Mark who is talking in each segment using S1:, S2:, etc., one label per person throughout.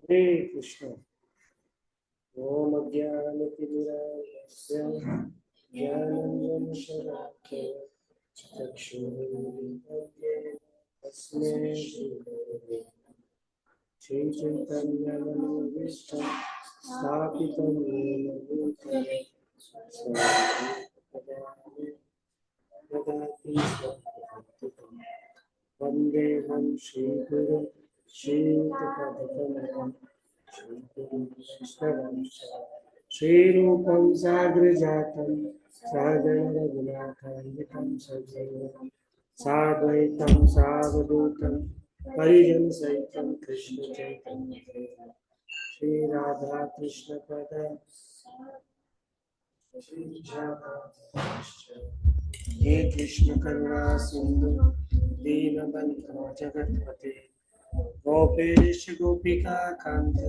S1: हरे कृष्ण। ओम अज्ञानतिमिरान्धस्य ज्ञानाञ्जनशलाकया चक्षुरुन्मीलितं तस्मै श्रीगुरवे श्रीचैतन्यमनोभीष्टं स्थापितं येन भूतले स्वयं ददाति स्वपदान्तिकं वन्देऽहं श्रीगुरुं श्रीयुतपदकमलं श्रीगुरुं वैष्णवं श्रीरूपं साग्रजातं सागररघुनाथान्वितं सजीवं साद्वैतं सावधूतं परिजनसहितं कृष्णचैतन्यदेवं श्रीराधा कृष्णपद हे कृष्ण करुणा सिंधु दीनबंधु जगतपते गोपेश गोपिका कांत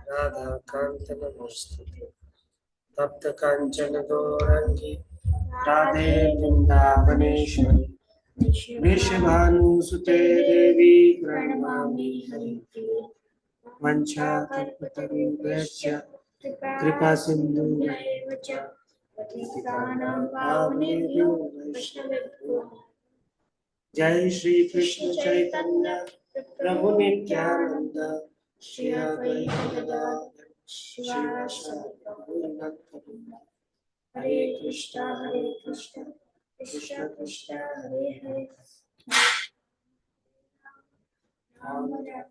S1: राधा कांत नमोस्तुते तप्त कांचन गौरंगी राधे वृंदावनेश्वरी वृषभानुसुते देवी प्रणमामि हरिप्रिये वंशाकल्पतरुभ्यश्च कृपा सिन्धुभ्यैव च पतितानां पावनेभ्यो वैष्णवेभ्यो जय श्री कृष्ण चैतन्य प्रभु नित्यानंद श्री अद्वैत गदाधर श्रीवासादि गौरभक्तवृंद हरे कृष्णा कृष्ण कृष्ण हरे हरे राम राम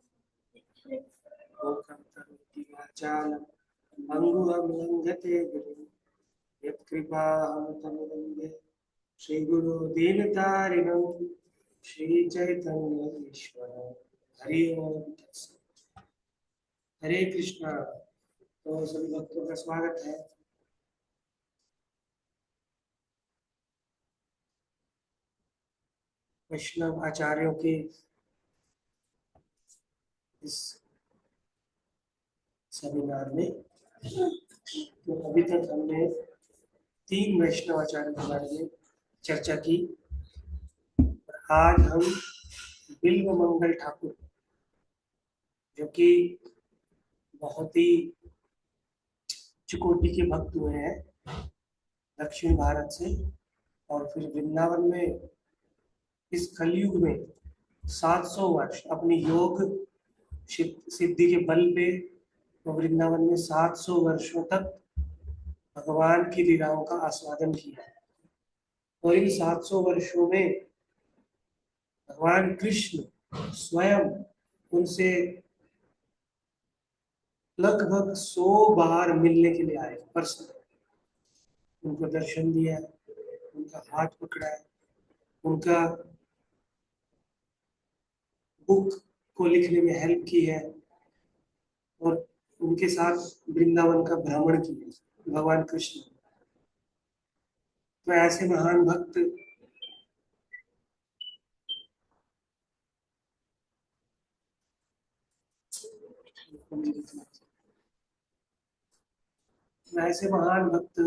S1: वाचालं अंगुलं लंघते गिरिं यत्कृपाहं तमवन्दे श्रीगुरो दीनतारिणं श्रीचैतन्येश्वरं हरि ओम तत्सत्। हरे कृष्णा। तो सभी भक्तों का स्वागत है। वैष्णव आचार्यों की इस सेमिनार में तो अभी तक हमने 3 वैष्णव आचार्यों के बारे में चर्चा की। आज हम बिल्व मंगल ठाकुर, जो कि बहुत ही चुकोटी के भक्त हुए हैं दक्षिण भारत से, और फिर वृंदावन में इस कलयुग में 700 वर्ष अपनी योग सिद्धि के बल पे तो वृंदावन में 700 वर्षों तक भगवान की लीलाओं का आस्वादन किया। और इन 700 वर्षों में भगवान कृष्ण स्वयं उनसे लगभग 100 बार मिलने के लिए आए पर्सनल। उनको दर्शन दिया, उनका हाथ पकड़ा है, उनका बुक को लिखने में हेल्प की है और उनके साथ वृंदावन का भ्रमण किया भगवान कृष्ण। तो ऐसे महान भक्त ऐसे महान भक्त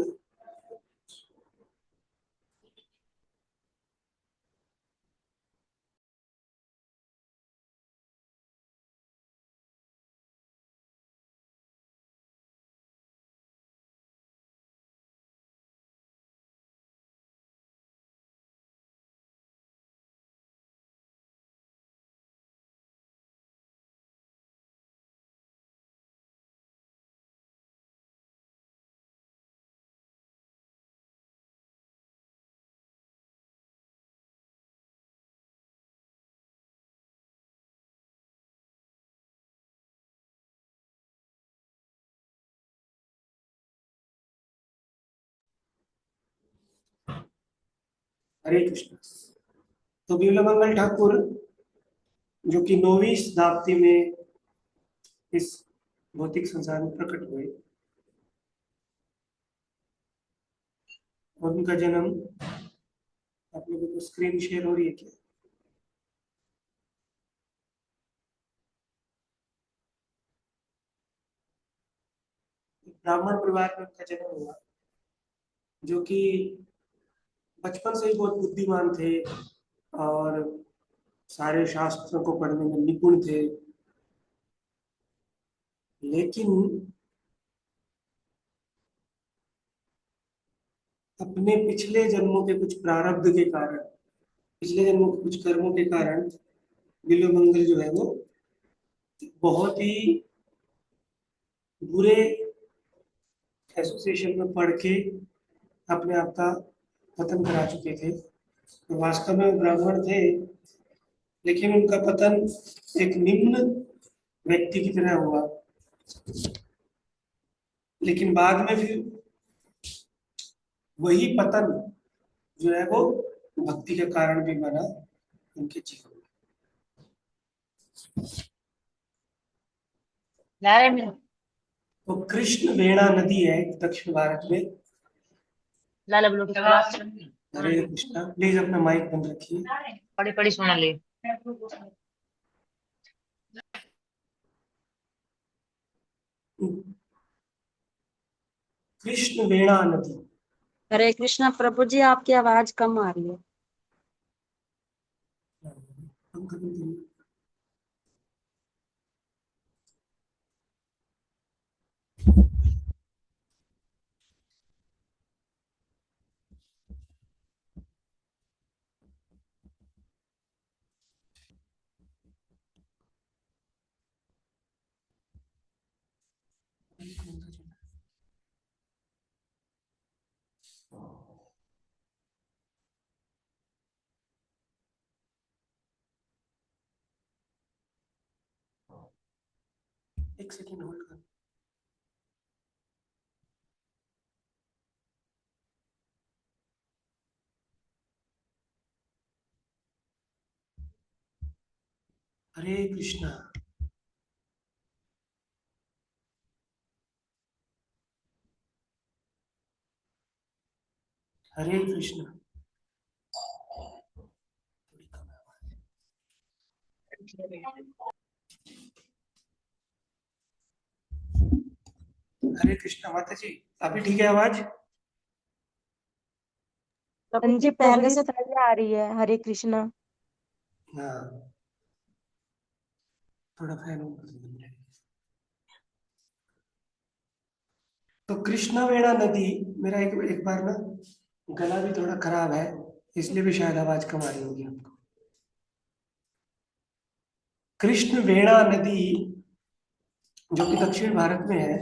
S1: हरे कृष्ण। तो बिमला ठाकुर, जो कि 9वीं शताब्दी में इस भौतिक संसार में प्रकट हुए, और उनका जन्म, आप लोगों को स्क्रीन शेयर हो रही है क्या? ब्राह्मण परिवार में उनका जन्म हुआ, जो कि बचपन से ही बहुत बुद्धिमान थे और सारे शास्त्रों को पढ़ने में निपुण थे। लेकिन अपने पिछले जन्मों के कुछ प्रारब्ध के कारण, पिछले जन्मों के कुछ कर्मों के कारण बिल्वमंगल जो है वो बहुत ही बुरे एसोसिएशन में पढ़ के अपने आप का पतन करा चुके थे। तो वास्तव में वो ब्राह्मण थे, लेकिन उनका पतन एक निम्न व्यक्ति की तरह हुआ। लेकिन बाद में फिर वही पतन जो है वो भक्ति का कारण भी बना उनके जीवन में। तो कृष्ण वेणा नदी है दक्षिण भारत में। हरे कृष्णा, प्लीज अपना माइक बंद रखिए।
S2: पड़ी पड़ी सुना ले।
S1: कृष्ण वेणा नदी।
S3: हरे कृष्णा प्रभु जी, आपकी आवाज कम आ रही है।
S1: एक सेकेंड होल्ड कर। हरे कृष्णा। हरे कृष्णा। थोड़ी कम आवाज। हरे कृष्णा माता जी, अभी ठीक है आवाज?
S3: प्रभु जी पहले से सही आ रही है। हरे कृष्णा।
S1: हाँ, थोड़ा फैन ऑन कर दीजिए। तो कृष्णा वेणा नदी, मेरा एक बार ना गला भी थोड़ा खराब है, इसलिए भी शायद आवाज कम आ रही होगी आपको। कृष्ण वेणा नदी जो कि दक्षिण भारत में है,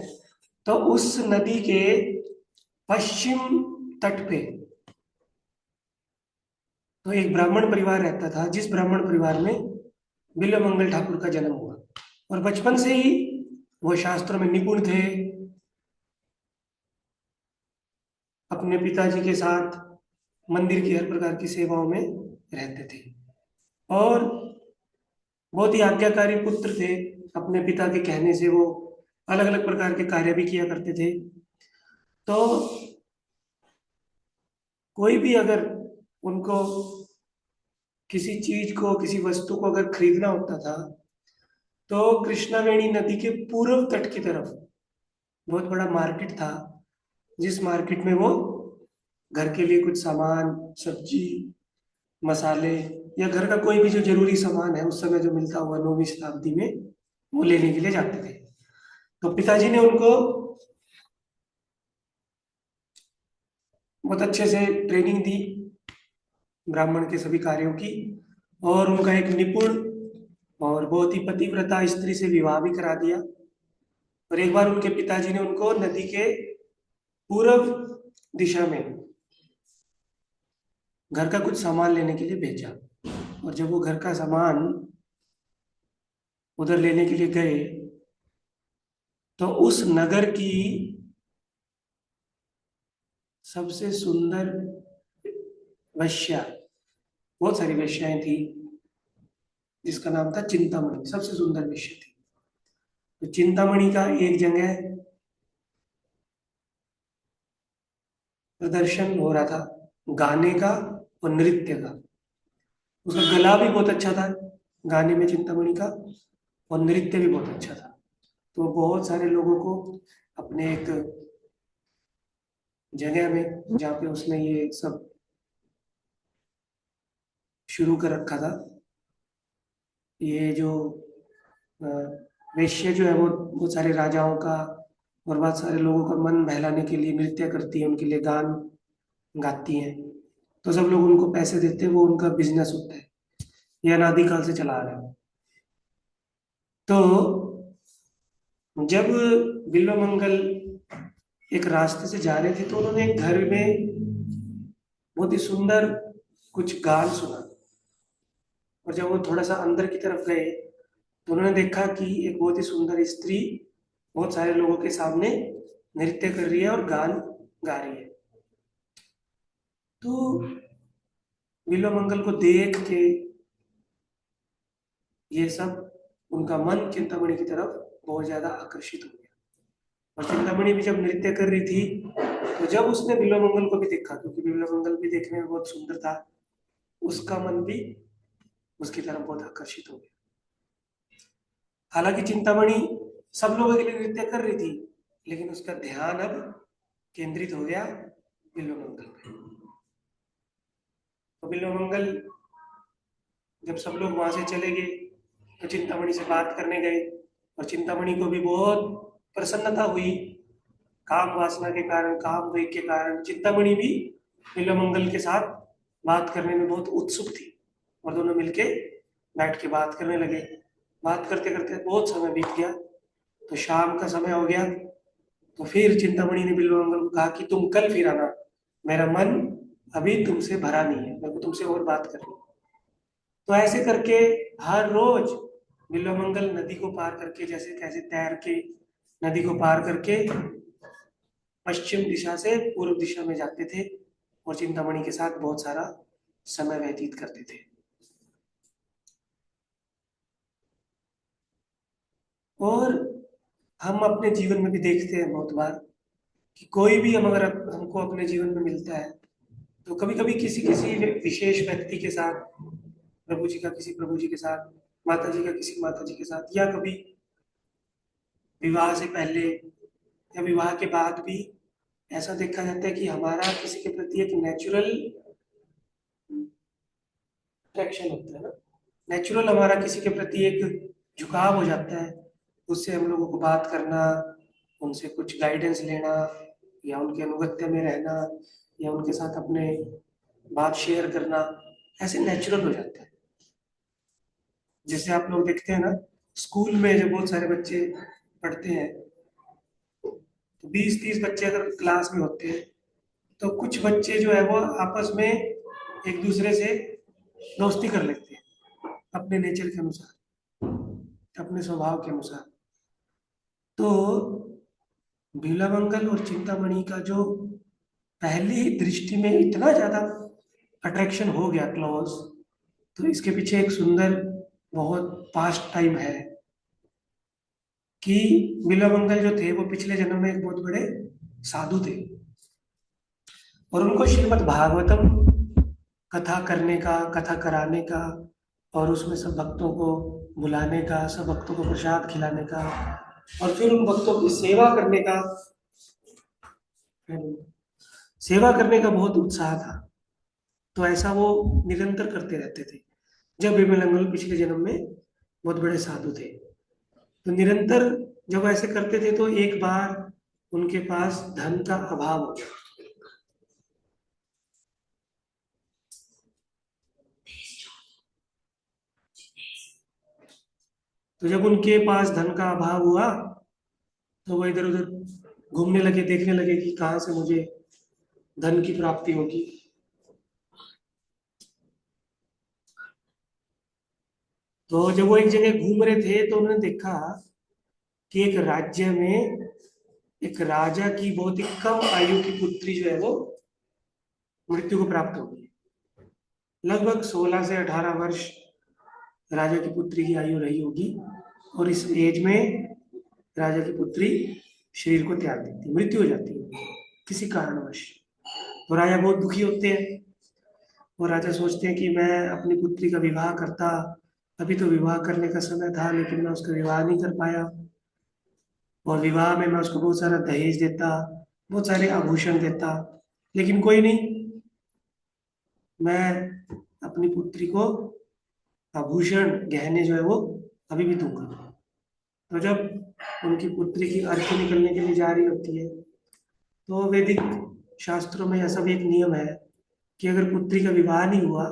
S1: तो उस नदी के पश्चिम तट पे तो एक ब्राह्मण परिवार रहता था, जिस ब्राह्मण परिवार में बिल्वमंगल ठाकुर का जन्म हुआ। और बचपन से ही वो शास्त्रों में निपुण थे, अपने पिताजी के साथ मंदिर की हर प्रकार की सेवाओं में रहते थे और बहुत ही आज्ञाकारी पुत्र थे। अपने पिता के कहने से वो अलग अलग प्रकार के कार्य भी किया करते थे। तो कोई भी अगर उनको किसी चीज को, किसी वस्तु को अगर खरीदना होता था, तो कृष्णावेणी नदी के पूर्व तट की तरफ बहुत बड़ा मार्केट था, जिस मार्केट में वो घर के लिए कुछ सामान, सब्जी, मसाले या घर का कोई भी जो जरूरी सामान है उस समय जो मिलता हुआ 9वीं शताब्दी में, वो लेने के लिए जाते थे। तो पिताजी ने उनको बहुत अच्छे से ट्रेनिंग दी ब्राह्मण के सभी कार्यों की, और उनका एक निपुण और बहुत ही पतिव्रता स्त्री से विवाह भी करा दिया। और एक बार उनके पिताजी ने उनको नदी के पूर्व दिशा में घर का कुछ सामान लेने के लिए भेजा। और जब वो घर का सामान उधर लेने के लिए गए, तो उस नगर की सबसे सुंदर वैश्या, बहुत सारी वैश्याएं थी, जिसका नाम था चिंतामणि, सबसे सुंदर वैश्या थी। तो चिंतामणि का एक जगह प्रदर्शन हो रहा था गाने का और नृत्य का। उसका गला भी बहुत अच्छा था गाने में चिंतामणि का, और नृत्य भी बहुत अच्छा था। तो बहुत सारे लोगों को अपने एक जगह में, जहाँ पे उसने ये सब शुरू कर रखा था, ये जो वेश्या जो है वो बहुत सारे राजाओं का और बहुत सारे लोगों का मन बहलाने के लिए नृत्य करती है, उनके लिए गान गाती हैं। तो सब लोग उनको पैसे देते हैं, वो उनका बिजनेस होता है। ये अनादिकाल से चला आ रहा है। तो जब बिल्वमंगल एक रास्ते से जा रहे थे तो उन्होंने एक घर में बहुत ही सुंदर कुछ गान सुना। और जब वो थोड़ा सा अंदर की तरफ गए तो उन्होंने देखा कि एक बहुत ही सुंदर स्त्री बहुत सारे लोगों के सामने नृत्य कर रही है और गान गा रही है। तो बिल्वमंगल को देख के ये सब, उनका मन चिंतामणि की तरफ बहुत ज्यादा आकर्षित हो गया। और चिंतामणि भी जब नृत्य कर रही थी तो जब उसने बिल्वमंगल को भी देखा, क्योंकि बिल्वमंगल भी देखने में बहुत सुंदर था, उसका मन भी उसकी तरफ बहुत आकर्षित हो गया। हालांकि चिंतामणि सब लोगों के लिए नृत्य कर रही थी, लेकिन उसका ध्यान अब केंद्रित हो गया बिल्वमंगल पे। तो बिल्वमंगल जब सब लोग वहां से चले गए तो चिंतामणि से बात करने गए, और चिंतामणि को भी बहुत प्रसन्नता हुई। काम वासना के कारण, काम वेग के कारण चिंतामणि भी बिल्वमंगल के साथ बात करने में बहुत उत्सुक थी। और दोनों मिलके बैठ के बात करने लगे। बात करते करते बहुत समय बीत गया, तो शाम का समय हो गया। तो फिर चिंतामणि ने बिल्वमंगल को कहा कि तुम कल फिर आना, मेरा मन अभी तुमसे भरा नहीं है, मेरे को तुमसे और बात करनी है। तो ऐसे करके हर रोज बिल्वमंगल नदी को पार करके, जैसे कैसे तैर के नदी को पार करके पश्चिम दिशा से पूर्व दिशा में जाते थे और चिंतामणि के साथ बहुत सारा समय व्यतीत करते थे। और हम अपने जीवन में भी देखते हैं बहुत बार कि कोई भी हम अगर हमको अपने जीवन में मिलता है तो कभी कभी किसी किसी विशेष व्यक्ति के साथ, प्रभु जी का किसी प्रभु जी के साथ, माता जी का किसी माता जी के साथ, या कभी विवाह से पहले या विवाह के बाद भी ऐसा देखा जाता है कि हमारा किसी के प्रति एक नेचुरल अट्रैक्शन होता है ना। नेचुरल हमारा किसी के प्रति एक झुकाव हो जाता है, उससे हम लोगों को बात करना, उनसे कुछ गाइडेंस लेना, या उनके अनुगत्य में रहना, या उनके साथ अपने बात शेयर करना, ऐसे नेचुरल हो जाता है। जैसे आप लोग देखते हैं ना, स्कूल में जब बहुत सारे बच्चे पढ़ते हैं तो 20-30 बच्चे अगर क्लास में होते हैं तो कुछ बच्चे जो है वो आपस में एक दूसरे से दोस्ती कर लेते हैं अपने नेचर के अनुसार, अपने स्वभाव के अनुसार। तो भीलामंगल और चिंतामणि का जो पहली दृष्टि में इतना ज्यादा अट्रैक्शन हो गया, क्लोज, तो इसके पीछे एक सुंदर बहुत पास्ट टाइम है कि बिल्वमंगल जो थे वो पिछले जन्म में एक बहुत बड़े साधु थे। और उनको श्रीमद् भागवतम कथा करने का, कथा कराने का, और उसमें सब भक्तों को बुलाने का, सब भक्तों को प्रसाद खिलाने का, और फिर उन भक्तों की सेवा करने का बहुत उत्साह था। तो ऐसा वो निरंतर करते रहते थे। जब विमलांगल पिछले जन्म में बहुत बड़े साधु थे, तो निरंतर जब ऐसे करते थे तो एक बार उनके पास धन का अभाव हो गया। तो जब उनके पास धन का अभाव हुआ तो वो इधर उधर घूमने लगे, देखने लगे कि कहाँ से मुझे धन की प्राप्ति होगी। तो जब वो एक जगह घूम रहे थे तो उन्होंने देखा कि एक राज्य में एक राजा की बहुत ही कम आयु की पुत्री जो है वो मृत्यु को प्राप्त हो गई। लगभग 16 से 18 वर्ष राजा की पुत्री की आयु रही होगी, और इस एज में राजा की पुत्री शरीर को त्याग देती, मृत्यु हो जाती है किसी कारणवश। तो राजा बहुत दुखी होते हैं, और राजा सोचते हैं कि मैं अपनी पुत्री का विवाह करता, अभी तो विवाह करने का समय था, लेकिन मैं उसका विवाह नहीं कर पाया। और विवाह में मैं उसको बहुत सारा दहेज देता, बहुत सारे आभूषण देता, लेकिन कोई नहीं, मैं अपनी पुत्री को आभूषण, गहने जो है वो अभी भी दूंगा। तो जब उनकी पुत्री की अर्थी निकलने के लिए जा रही होती है, तो वैदिक शास्त्रों में ऐसा भी एक नियम है कि अगर पुत्री का विवाह नहीं हुआ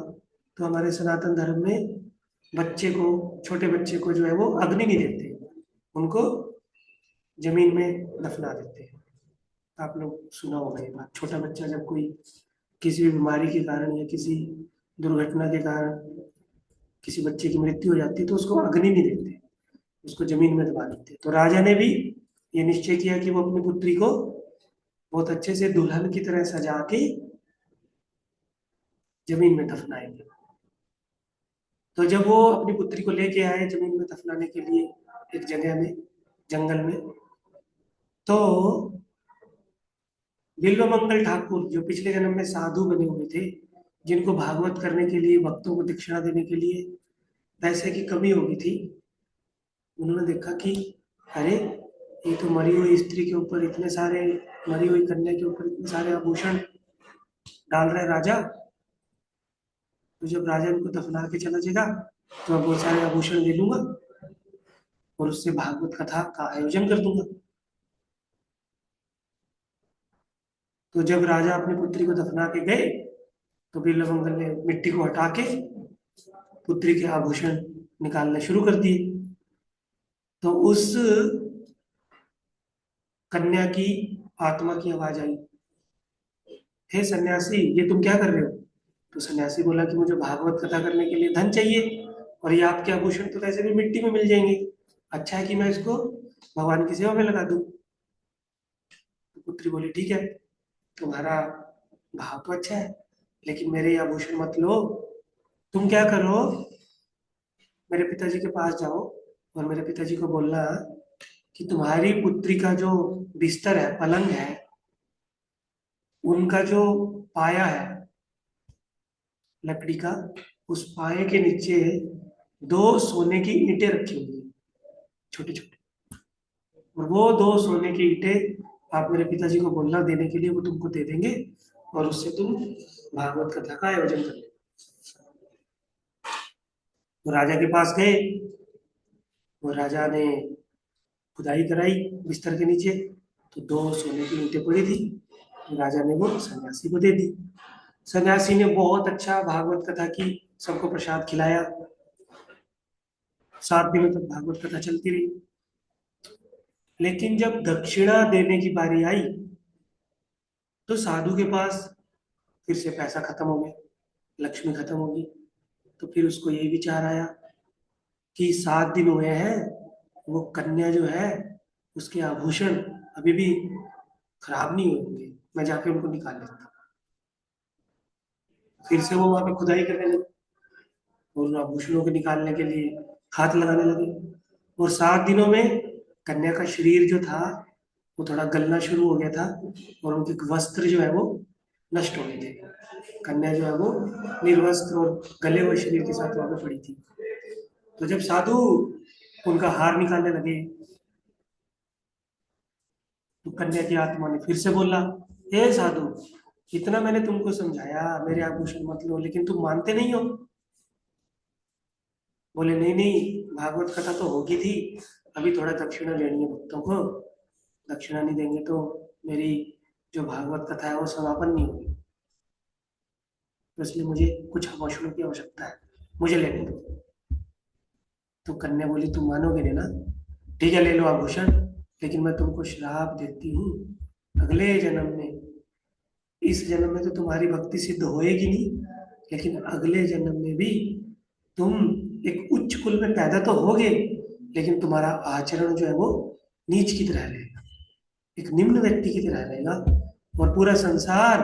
S1: तो हमारे सनातन धर्म में बच्चे को, छोटे बच्चे को जो है वो अग्नि नहीं देते, उनको जमीन में दफना देते हैं। आप लोग सुना होगा ये बात। छोटा बच्चा जब कोई किसी भी बीमारी के कारण या किसी दुर्घटना के कारण किसी बच्चे की मृत्यु हो जाती है तो उसको अग्नि नहीं देते, उसको जमीन में दबा देते। तो राजा ने भी ये निश्चय किया कि वो अपनी पुत्री को बहुत अच्छे से दुल्हन की तरह सजा के जमीन में दफनाएंगे। तो जब वो अपनी पुत्री को लेके आए जमीन में दफनाने के लिए एक जगह में, जंगल में, तो बिल्वमंगल ठाकुर जो पिछले जन्म में साधु बने हुए थे, जिनको भागवत करने के लिए, भक्तों को दक्षिणा देने के लिए पैसे की कमी हो गई थी, उन्होंने देखा कि अरे ये तो मरी हुई स्त्री के ऊपर इतने सारे, मरी हुई कन्या के ऊपर इतने सारे आभूषण डाल रहे राजा, तो जब राजा इनको दफना के चला जाएगा तो मैं बहुत सारे आभूषण ले लूंगा और उससे भागवत कथा का आयोजन कर दूंगा। तो जब राजा अपनी पुत्री को दफना के गए तो बिल्वमंगल ने मिट्टी को हटा के पुत्री के आभूषण निकालने शुरू कर दिए। तो उस कन्या की आत्मा की आवाज आई, हे सन्यासी, ये तुम क्या कर रहे हो? तो सन्यासी बोला कि मुझे भागवत कथा करने के लिए धन चाहिए और ये आपके आभूषण तो वैसे भी मिट्टी में मिल जाएंगे, अच्छा है कि मैं इसको भगवान की सेवा में लगा दूं। तो पुत्री बोली ठीक है, तुम्हारा भाव तो अच्छा है, लेकिन मेरे ये आभूषण मत लो। तुम क्या करो, मेरे पिताजी के पास जाओ और मेरे पिताजी को बोलना कि तुम्हारी पुत्री का जो बिस्तर है, पलंग है, उनका जो पाया है लकड़ी का, उस पाए के नीचे 2 सोने की ईंटें रखी हुई है, छोटी छोटी, और वो 2 सोने की ईंटें आप मेरे पिताजी को बोलना देने के लिए, वो तुमको दे देंगे और उससे तुम भागवत कथा का आयोजन कर लेना। तो राजा के पास गए, वो राजा ने खुदाई कराई बिस्तर के नीचे, तो 2 सोने की ईंटें पड़ी थी। राजा ने वो सन्यासी को दे दी। सन्यासी ने बहुत अच्छा भागवत कथा की, सबको प्रसाद खिलाया, 7 दिनों तक भागवत कथा चलती रही। लेकिन जब दक्षिणा देने की बारी आई तो साधु के पास फिर से पैसा खत्म हो गया, लक्ष्मी खत्म होगी। तो फिर उसको यही विचार आया कि 7 दिन हुए हैं, वो कन्या जो है उसके आभूषण अभी भी खराब नहीं हुए होंगे, मैं जाके उनको निकाल लेता हूँ। फिर से वो वहां पे खुदाई करने लगे और उन आभूषणों को निकालने के लिए हाथ लगाने लगे। और 7 दिनों में कन्या का शरीर जो था वो थोड़ा गलना शुरू हो गया था और उनके वस्त्र जो है वो नष्ट हो गए थे। कन्या जो है वो निर्वस्त्र और गले हुए शरीर के साथ वहां पे पड़ी थी। तो जब साधु उनका हार निकालने लगे तो कन्या की आत्मा ने फिर से बोला, हे साधु, इतना मैंने तुमको समझाया मेरे आभूषण मत लो, लेकिन तुम मानते नहीं हो। बोले नहीं नहीं, भागवत कथा तो होगी थी, अभी थोड़ा दक्षिणा लेनी है भक्तों को, दक्षिणा नहीं देंगे तो मेरी जो भागवत कथा है वो समापन नहीं होगी, तो इसलिए मुझे कुछ आभूषणों की आवश्यकता है, मुझे लेने दो। तो कन्या बोली तुम मानोगे नहीं ना, ठीक है ले लो आभूषण, लेकिन मैं तुमको श्राप देती हूँ, अगले जन्म में, इस जन्म में तो तुम्हारी भक्ति सिद्ध होएगी नहीं, लेकिन अगले जन्म में भी तुम एक उच्च कुल में पैदा तो होगे, लेकिन तुम्हारा आचरण जो है वो नीच की तरह रहेगा, एक निम्न व्यक्ति की तरह रहेगा और पूरा संसार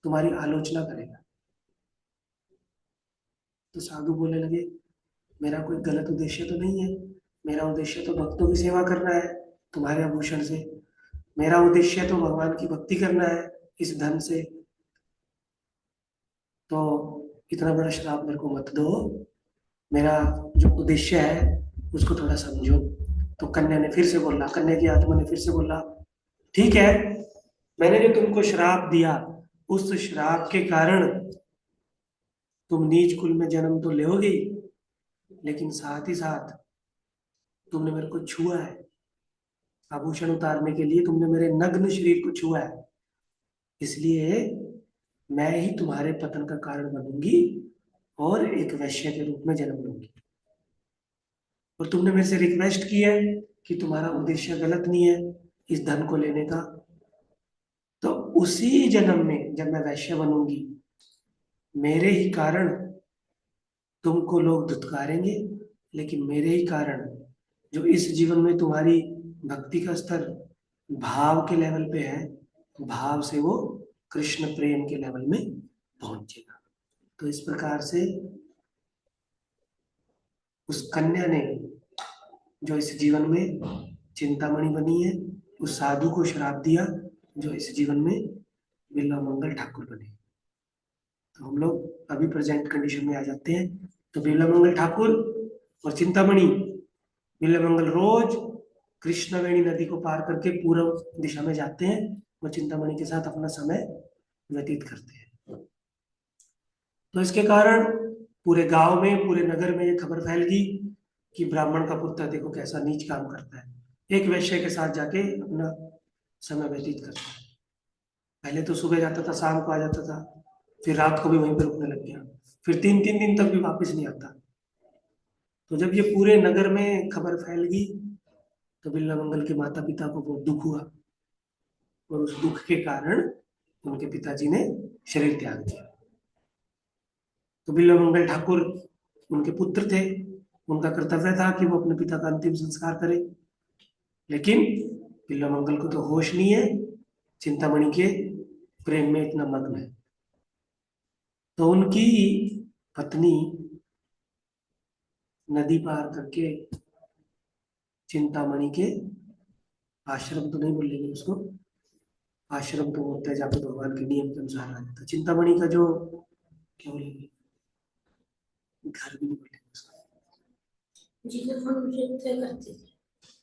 S1: तुम्हारी आलोचना करेगा। तो साधु बोलने लगे, मेरा कोई गलत उद्देश्य तो नहीं है, मेरा उद्देश्य तो भक्तों की सेवा करना है तुम्हारे आभूषण से, मेरा उद्देश्य तो भगवान की भक्ति करना है इस धन से, तो इतना बड़ा श्राप मेरे को मत दो, मेरा जो उद्देश्य है उसको थोड़ा समझो। तो कन्या ने फिर से बोला, कन्या की आत्मा ने फिर से बोला, ठीक है, मैंने जो तुमको श्राप दिया उस श्राप के कारण तुम नीच कुल में जन्म तो लोगे, लेकिन साथ ही साथ तुमने मेरे को छुआ है, आभूषण उतारने के लिए तुमने मेरे नग्न शरीर को छुआ है, इसलिए मैं ही तुम्हारे पतन का कारण बनूंगी और एक वैश्य के रूप में जन्म लूंगी। और तुमने मेरे से रिक्वेस्ट की है कि तुम्हारा उद्देश्य गलत नहीं है इस धन को लेने का, तो उसी जन्म में जब मैं वैश्य बनूंगी, मेरे ही कारण तुमको लोग धुतकारेंगे, लेकिन मेरे ही कारण जो इस जीवन में तुम्हारी भक्ति का स्तर भाव के लेवल पे है, भाव से वो कृष्ण प्रेम के लेवल में पहुंचेगा। तो इस प्रकार से उस कन्या ने जो इस जीवन में चिंतामणि बनी है, उस साधु को श्राप दिया जो इस जीवन में बिल्वामंगल ठाकुर बने। तो हम लोग अभी प्रेजेंट कंडीशन में आ जाते हैं। तो बिल्वामंगल ठाकुर और चिंतामणि, बिल्वामंगल रोज कृष्णवेणी नदी को पार करके पूर्व दिशा में जाते हैं और चिंतामणि के साथ अपना समय व्यतीत करते हैं। तो इसके कारण पूरे गांव में, पूरे नगर में ये खबर फैल गई कि ब्राह्मण का पुत्र देखो कैसा नीच काम करता है, एक वैश्य के साथ जाके अपना समय व्यतीत करता है। पहले तो सुबह जाता था, शाम को आ जाता था, फिर रात को भी वहीं पर रुकने लग गया, फिर 3-3 दिन तक भी वापस नहीं आता। तो जब ये पूरे नगर में खबर फैल गई तो बिल्वामंगल के माता पिता को बहुत दुख हुआ, और उस दुख के कारण उनके पिताजी ने शरीर त्याग किया। तो बिल्वामंगल ठाकुर उनके पुत्र थे, उनका कर्तव्य था कि वो अपने पिता का अंतिम संस्कार करें, लेकिन बिल्वामंगल को तो होश नहीं है, चिंतामणि के प्रेम में इतना मग्न है। तो उनकी पत्नी नदी पार करके चिंतामणि के आश्रम, तो नहीं बोलेंगे उसको, आश्रम तो होता है जहाँ पे भगवान के नियम के अनुसार आ जाता है। चिंतामणि का जो क्या बोलेंगे, घर भी नहीं बोलेंगे उसको,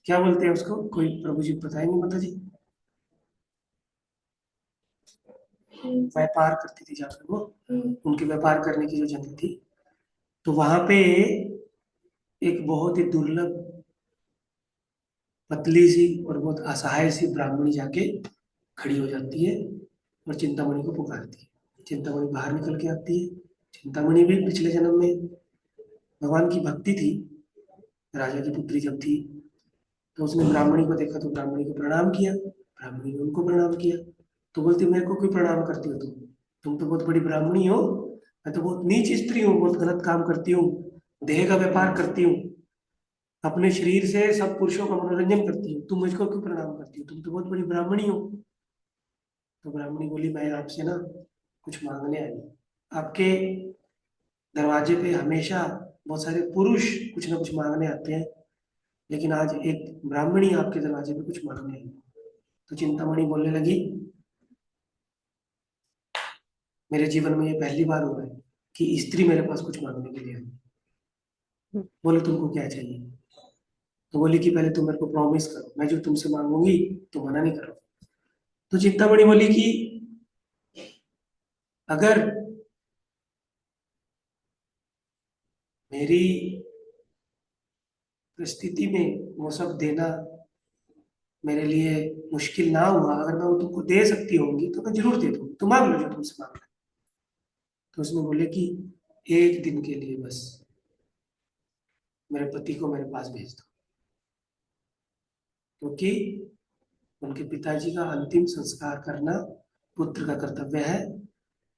S1: क्या बोलते हैं उसको, कोई प्रभु जी बताएंगे माता जी? व्यापार करती थी जहाँ पे वो, उनके व्यापार करने की जो जगह थी, तो वहां पे एक बहुत ही दुर्लभ पतली सी और बहुत असहाय सी ब्राह्मणी जाके खड़ी हो जाती है और चिंतामणि को पुकारती है। चिंतामणि बाहर निकल के आती है। चिंतामणि भी पिछले जन्म में भगवान की भक्ति थी, राजा की पुत्री जब थी, तो उसने ब्राह्मणी को देखा तो ब्राह्मणी को प्रणाम किया, ब्राह्मणी ने उनको प्रणाम किया। तो बोलती मेरे को क्यों प्रणाम करती हो तुम तो बहुत बड़ी ब्राह्मणी हो, मैं तो बहुत नीच स्त्री हूँ, बहुत गलत काम करती हूँ, देह का व्यापार करती हूँ, अपने शरीर से सब पुरुषों का मनोरंजन करती हूँ, तुम मुझको क्यों प्रणाम करती हो, तुम तो बहुत बड़ी ब्राह्मणी हो। तो ब्राह्मणी बोली मैं आपसे ना कुछ मांगने आई हूँ। आपके दरवाजे पे हमेशा बहुत सारे पुरुष कुछ ना कुछ मांगने आते हैं, लेकिन आज एक ब्राह्मणी आपके दरवाजे पे कुछ मांगने आई। तो चिंतामणि बोलने लगी मेरे जीवन में ये पहली बार हुआ है कि स्त्री मेरे पास कुछ मांगने के लिए आई। बोले तुमको क्या चाहिए? तो बोली कि पहले तुम मेरे को प्रॉमिस करो, मैं जो तुमसे मांगूंगी तुम मना नहीं करो। तो चिंतामणि बोली कि अगर मेरी परिस्थिति में वो सब देना मेरे लिए मुश्किल ना हुआ, अगर मैं वो तुमको दे सकती होंगी तो मैं जरूर दे दूंगी, तो मांग लो जो तुमसे मांगना है। तो उसने बोले कि एक दिन के लिए बस मेरे पति को मेरे पास भेज दो, क्योंकि उनके पिताजी का अंतिम संस्कार करना पुत्र का कर्तव्य है।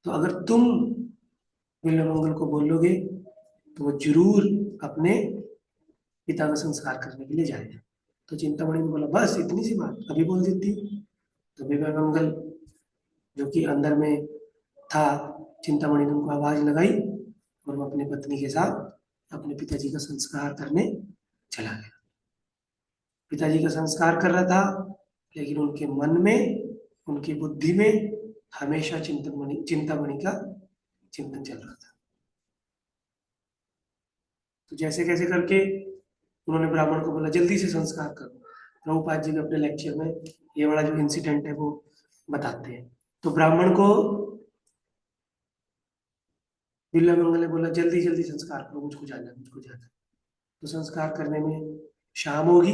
S1: तो अगर तुम बिल्वमंगल को बोलोगे तो वो जरूर अपने पिता का संस्कार करने के लिए जाएगा। तो चिंतामणि ने बोला बस इतनी सी बात अभी बोल देती हूँ। तो बिल्वमंगल जो कि अंदर में था, चिंतामणि ने उनको आवाज लगाई और वो अपनी पत्नी के साथ अपने पिताजी का संस्कार करने चला गया। पिताजी का संस्कार कर रहा था, लेकिन उनके मन में, उनकी बुद्धि में हमेशा चिंतामणि का चिंतन चल रहा था। तो जैसे कैसे करके उन्होंने ब्राह्मण को बोला जल्दी से संस्कार करो। प्रभुपाद जी भी अपने लेक्चर में ये वाला जो इंसिडेंट है वो बताते हैं। तो ब्राह्मण को बिल्वामंगल ने बोला जल्दी जल्दी संस्कार करो, मुझको जाना है, मुझको जाना है। तो संस्कार करने में शाम होगी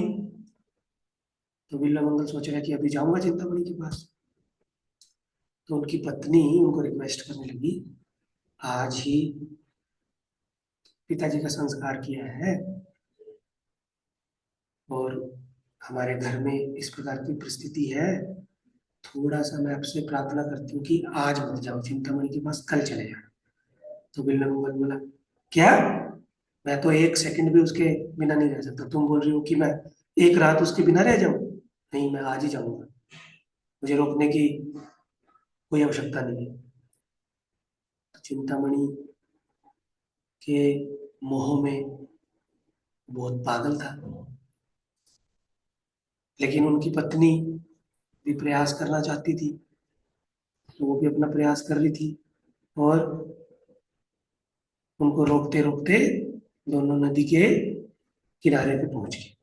S1: तो बिल्ला मंगल सोच रहा है कि अभी जाऊंगा चिंतामणि के पास। तो उनकी पत्नी उनको रिक्वेस्ट करने लगी, आज ही पिताजी का संस्कार किया है और हमारे घर में इस प्रकार की परिस्थिति है, थोड़ा सा मैं आपसे प्रार्थना करती हूँ कि आज मत जाओ चिंतामणि के पास, कल चले जाओ। तो बिल्ला मंगल बोला, क्या? मैं तो एक सेकंड भी उसके बिना नहीं रह सकता, तुम बोल रही हो कि मैं एक रात उसके बिना रह जाऊं? नहीं, मैं आज ही जाऊंगा, मुझे रोकने की कोई आवश्यकता नहीं है। तो चिंतामणि के मोह में बहुत पागल था, लेकिन उनकी पत्नी भी प्रयास करना चाहती थी, तो वो भी अपना प्रयास कर रही थी और उनको रोकते रोकते दोनों नदी के किनारे पे पहुंच गए,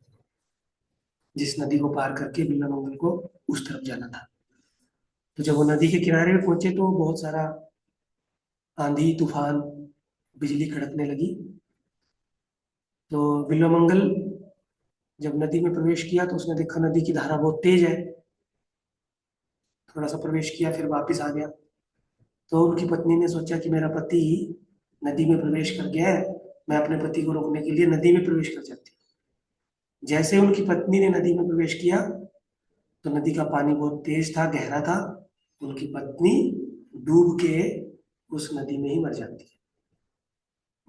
S1: जिस नदी को पार करके बिल्ला मंगल को उस तरफ जाना था। तो जब वो नदी के किनारे पे पहुंचे तो बहुत सारा आंधी तूफान, बिजली कड़कने लगी। तो बिल्वा मंगल जब नदी में प्रवेश किया तो उसने देखा नदी की धारा बहुत तेज है, थोड़ा सा प्रवेश किया फिर वापस आ गया। तो उनकी पत्नी ने सोचा कि मेरा पति नदी में प्रवेश कर गया है, मैं अपने पति को रोकने के लिए नदी में प्रवेश कर जाती हूँ। जैसे उनकी पत्नी ने नदी में प्रवेश किया तो नदी का पानी बहुत तेज था, गहरा था, उनकी पत्नी डूब के उस नदी में ही मर जाती है।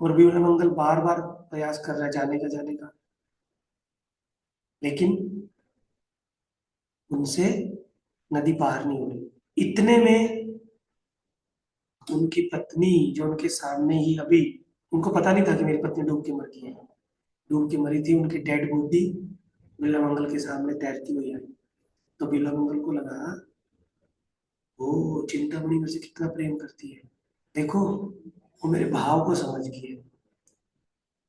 S1: और विमला मंगल बार बार प्रयास कर रहा है जाने का, लेकिन उनसे नदी पार नहीं हो रही। इतने में उनकी पत्नी, जो उनके सामने ही अभी, उनको पता नहीं था कि मेरी पत्नी डूब के मर गई है, डूब के मरी थी, उनकी डेड बॉडी बिरला मंगल के सामने तैरती हुई आई। तो बिरला मंगल को लगा, वो चिंतामणि मुझे कितना प्रेम करती है, देखो वो मेरे भाव को समझ गई है,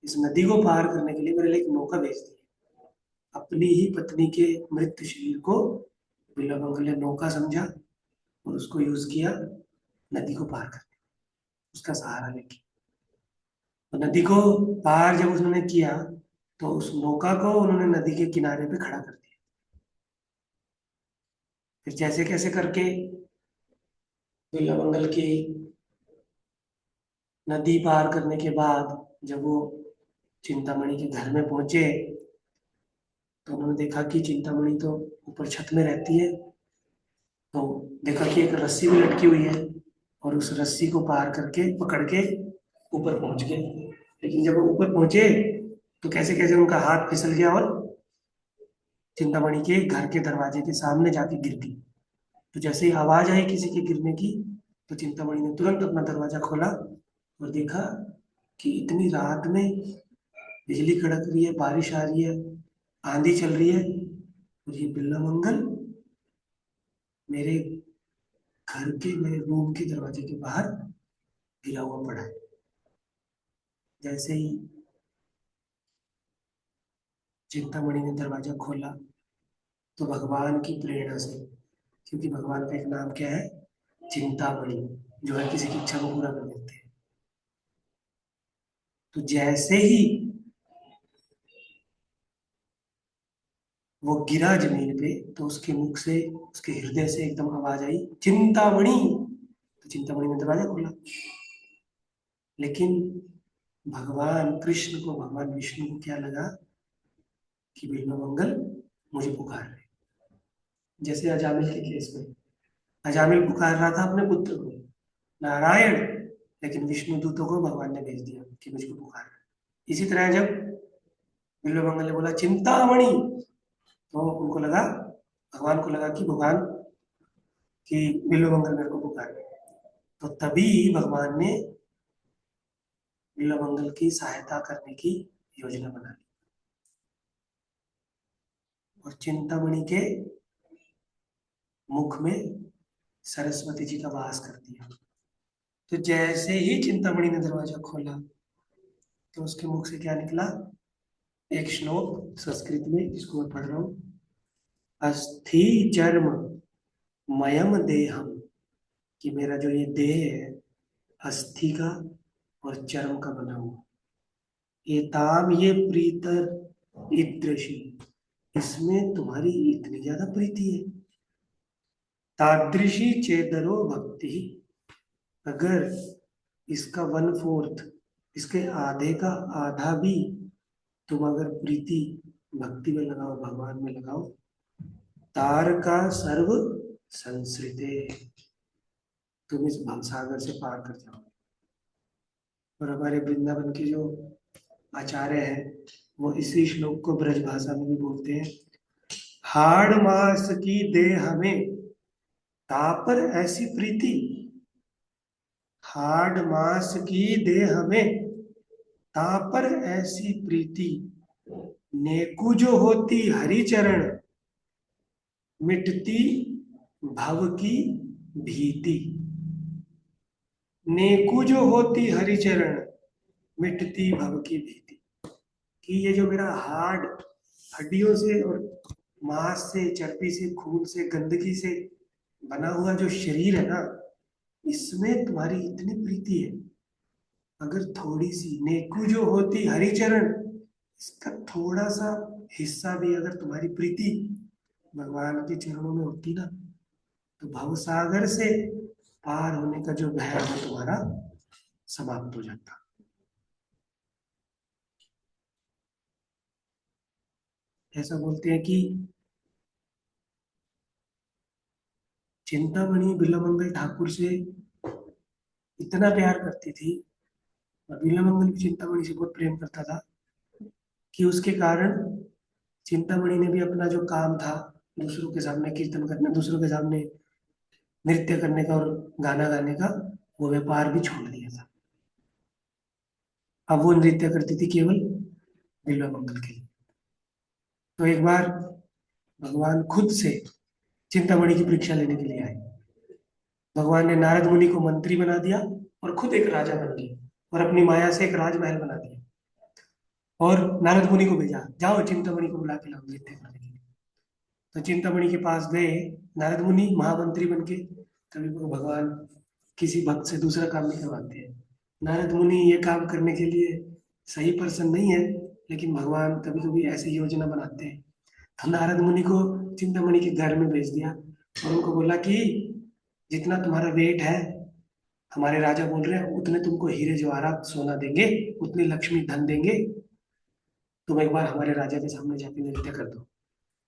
S1: इस नदी को पार करने के लिए मेरे लिए एक नौका भेज दी है। अपनी ही पत्नी के मृत शरीर को बिरला मंगल ने नौका समझा और उसको यूज किया नदी को पार करने, उसका सहारा लेके। तो नदी को पार जब उन्होंने किया तो उस नौका को उन्होंने नदी के किनारे पे खड़ा कर दिया। फिर जैसे कैसे करके बिरला मंगल की नदी पार करने के बाद जब वो चिंतामणि के घर में पहुंचे तो उन्होंने देखा कि चिंतामणि तो ऊपर छत में रहती है। तो देखा कि एक रस्सी भी लटकी हुई है और उस रस्सी को पार करके पकड़ के ऊपर पहुंच गए। लेकिन जब वो ऊपर पहुंचे तो कैसे कैसे उनका हाथ फिसल गया और चिंतामणि के घर के दरवाजे के सामने जाके गिर गई। तो जैसे ही आवाज आई किसी के गिरने की तो चिंतामणि ने तुरंत अपना दरवाजा खोला और देखा कि इतनी रात में बिजली कड़क रही है, बारिश आ रही है, आंधी चल रही है और ये बिल्ला मंगल मेरे घर के, मेरे रूम के दरवाजे के बाहर गिरा हुआ पड़ा है। जैसे ही चिंतामणि ने दरवाजा खोला तो भगवान की प्रेरणा से, क्योंकि भगवान का एक नाम क्या है, चिंतामणि, जो है किसी की इच्छा को पूरा कर देते हैं। तो जैसे ही वो गिरा जमीन पे तो उसके मुख से, उसके हृदय से एकदम आवाज आई, चिंतामणि। तो चिंतामणि ने दरवाजा खोला, लेकिन भगवान कृष्ण को, भगवान विष्णु को क्या लगा कि बिल्वा मंगल मुझे पुकार रहे। जैसे अजामिल के केस में अजामिल पुकार रहा था अपने पुत्र को, नारायण, लेकिन विष्णु दूतों को भगवान ने भेज दिया कि मुझको पुकार रहा है। इसी तरह जब बिल्वा मंगल ने बोला चिंतामणि तो उनको लगा, भगवान को लगा कि भगवान कि बिल्वा मंगल मेरे को पुकार रहे हैं। तो तभी भगवान ने बिल्वा मंगल की सहायता करने की योजना बना ली और चिंतामणि के मुख में सरस्वती जी का वास कर दिया। तो जैसे ही चिंतामणि ने दरवाजा खोला तो उसके मुख से क्या निकला, एक श्लोक संस्कृत में जिसको मैं पढ़ रहा हूँ, अस्थि चर्म मयम देहम, कि मेरा जो ये देह है अस्थि का और चर्म का बना हुआ, एताम ये प्रीतर ईदृशी, इसमें तुम्हारी इतनी ज्यादा प्रीति है। तादृशी चेदरो भक्ति, अगर इसका 1/4, इसके आधे का आधा भी तुम अगर प्रीति भक्ति में लगाओ, भगवान में लगाओ, तार का सर्व संसृते, तुम इस भवसागर से पार कर जाओगे। और हमारे वृंदावन के जो आचार्य हैं वो इसी श्लोक को ब्रज भाषा में भी बोलते हैं। हाड़ मास की दे हमें तापर ऐसी प्रीति, हाड़ मास की दे हमें तापर ऐसी प्रीति, नेकु जो होती हरि चरण, मिटती भव की भीति। नेकु जो होती हरि चरण, मिटती भव की भीति। कि ये जो मेरा हार्ड, हड्डियों से और मांस से, चर्बी से, खून से, गंदगी से बना हुआ जो शरीर है ना, इसमें तुम्हारी इतनी प्रीति है, अगर थोड़ी सी नेकु जो होती हरिचरण, इसका थोड़ा सा हिस्सा भी अगर तुम्हारी प्रीति भगवान के चरणों में होती ना, तो भवसागर से पार होने का जो भय है तुम्हारा समाप्त हो जाता। ऐसा बोलते हैं कि चिंतामणि बिल्वमंगल ठाकुर से इतना प्यार करती थी, और बिल्वमंगल भी चिंतामणि से बहुत प्रेम करता था, कि उसके कारण चिंतामणि ने भी अपना जो काम था दूसरों के सामने कीर्तन करना, दूसरों के सामने नृत्य करने का और गाना गाने का, वो व्यापार भी छोड़ दिया था। अब वो नृत्य करती थी केवल बिल्वमंगल के लिए। तो एक बार भगवान खुद से चिंतामणि की परीक्षा लेने के लिए आए। भगवान ने नारद मुनि को मंत्री बना दिया और खुद एक राजा बन गए, और अपनी माया से एक राजमहल बना दिया, और नारद मुनि को भेजा, जाओ चिंतामणि को बुला के लाओ नृत्य करने के लिए। तो चिंतामणि के पास गए नारद मुनि महामंत्री बन के। कभी को भगवान किसी भक्त से दूसरा काम नहीं करवाते हैं। नारद मुनि ये काम करने के लिए सही पर्सन नहीं है, लेकिन भगवान कभी कभी ऐसी योजना बनाते हैं। तो नारद मुनि को चिंतामणि के घर में भेज दिया, और उनको बोला कि जितना तुम्हारा वेट है, हमारे राजा बोल रहे हैं उतने तुमको हीरे जवाहरात सोना देंगे, उतनी लक्ष्मी धन देंगे, तुम एक बार हमारे राजा के सामने जाके नृत्य कर दो।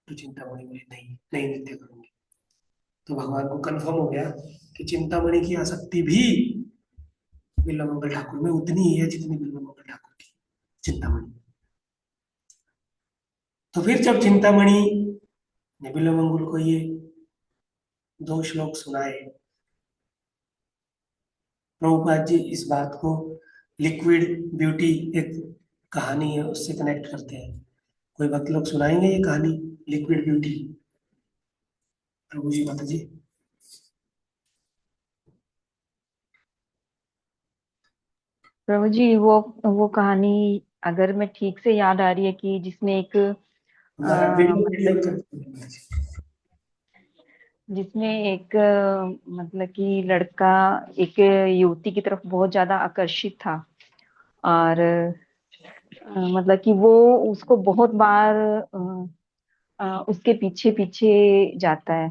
S1: तो चिंतामणि बोली नहीं, नहीं नृत्य करूंगी। तो भगवान को कंफर्म हो गया कि चिंतामणि की आसक्ति भी बिल्वमंगल ठाकुर में उतनी ही है जितनी बिल्वमंगल ठाकुर की चिंतामणि। तो फिर जब चिंतामणि ने बिल्वमंगल को ये 2 श्लोक सुनाए, प्रभुपाद जी इस बात को लिक्विड ब्यूटी, एक कहानी है उससे कनेक्ट करते हैं। कोई भक्त लोग सुनाएंगे ये कहानी लिक्विड ब्यूटी? प्रभु जी, माता जी।
S3: प्रभु जी, वो कहानी अगर मैं ठीक से याद आ रही है कि जिसमें एक
S1: हमारा वीडियो
S3: मतलब
S1: करते हैं माता जी।
S3: जिसमें एक मतलब कि लड़का एक युवती की तरफ बहुत ज्यादा आकर्षित था, और मतलब कि वो उसको बहुत बार उसके पीछे पीछे जाता है।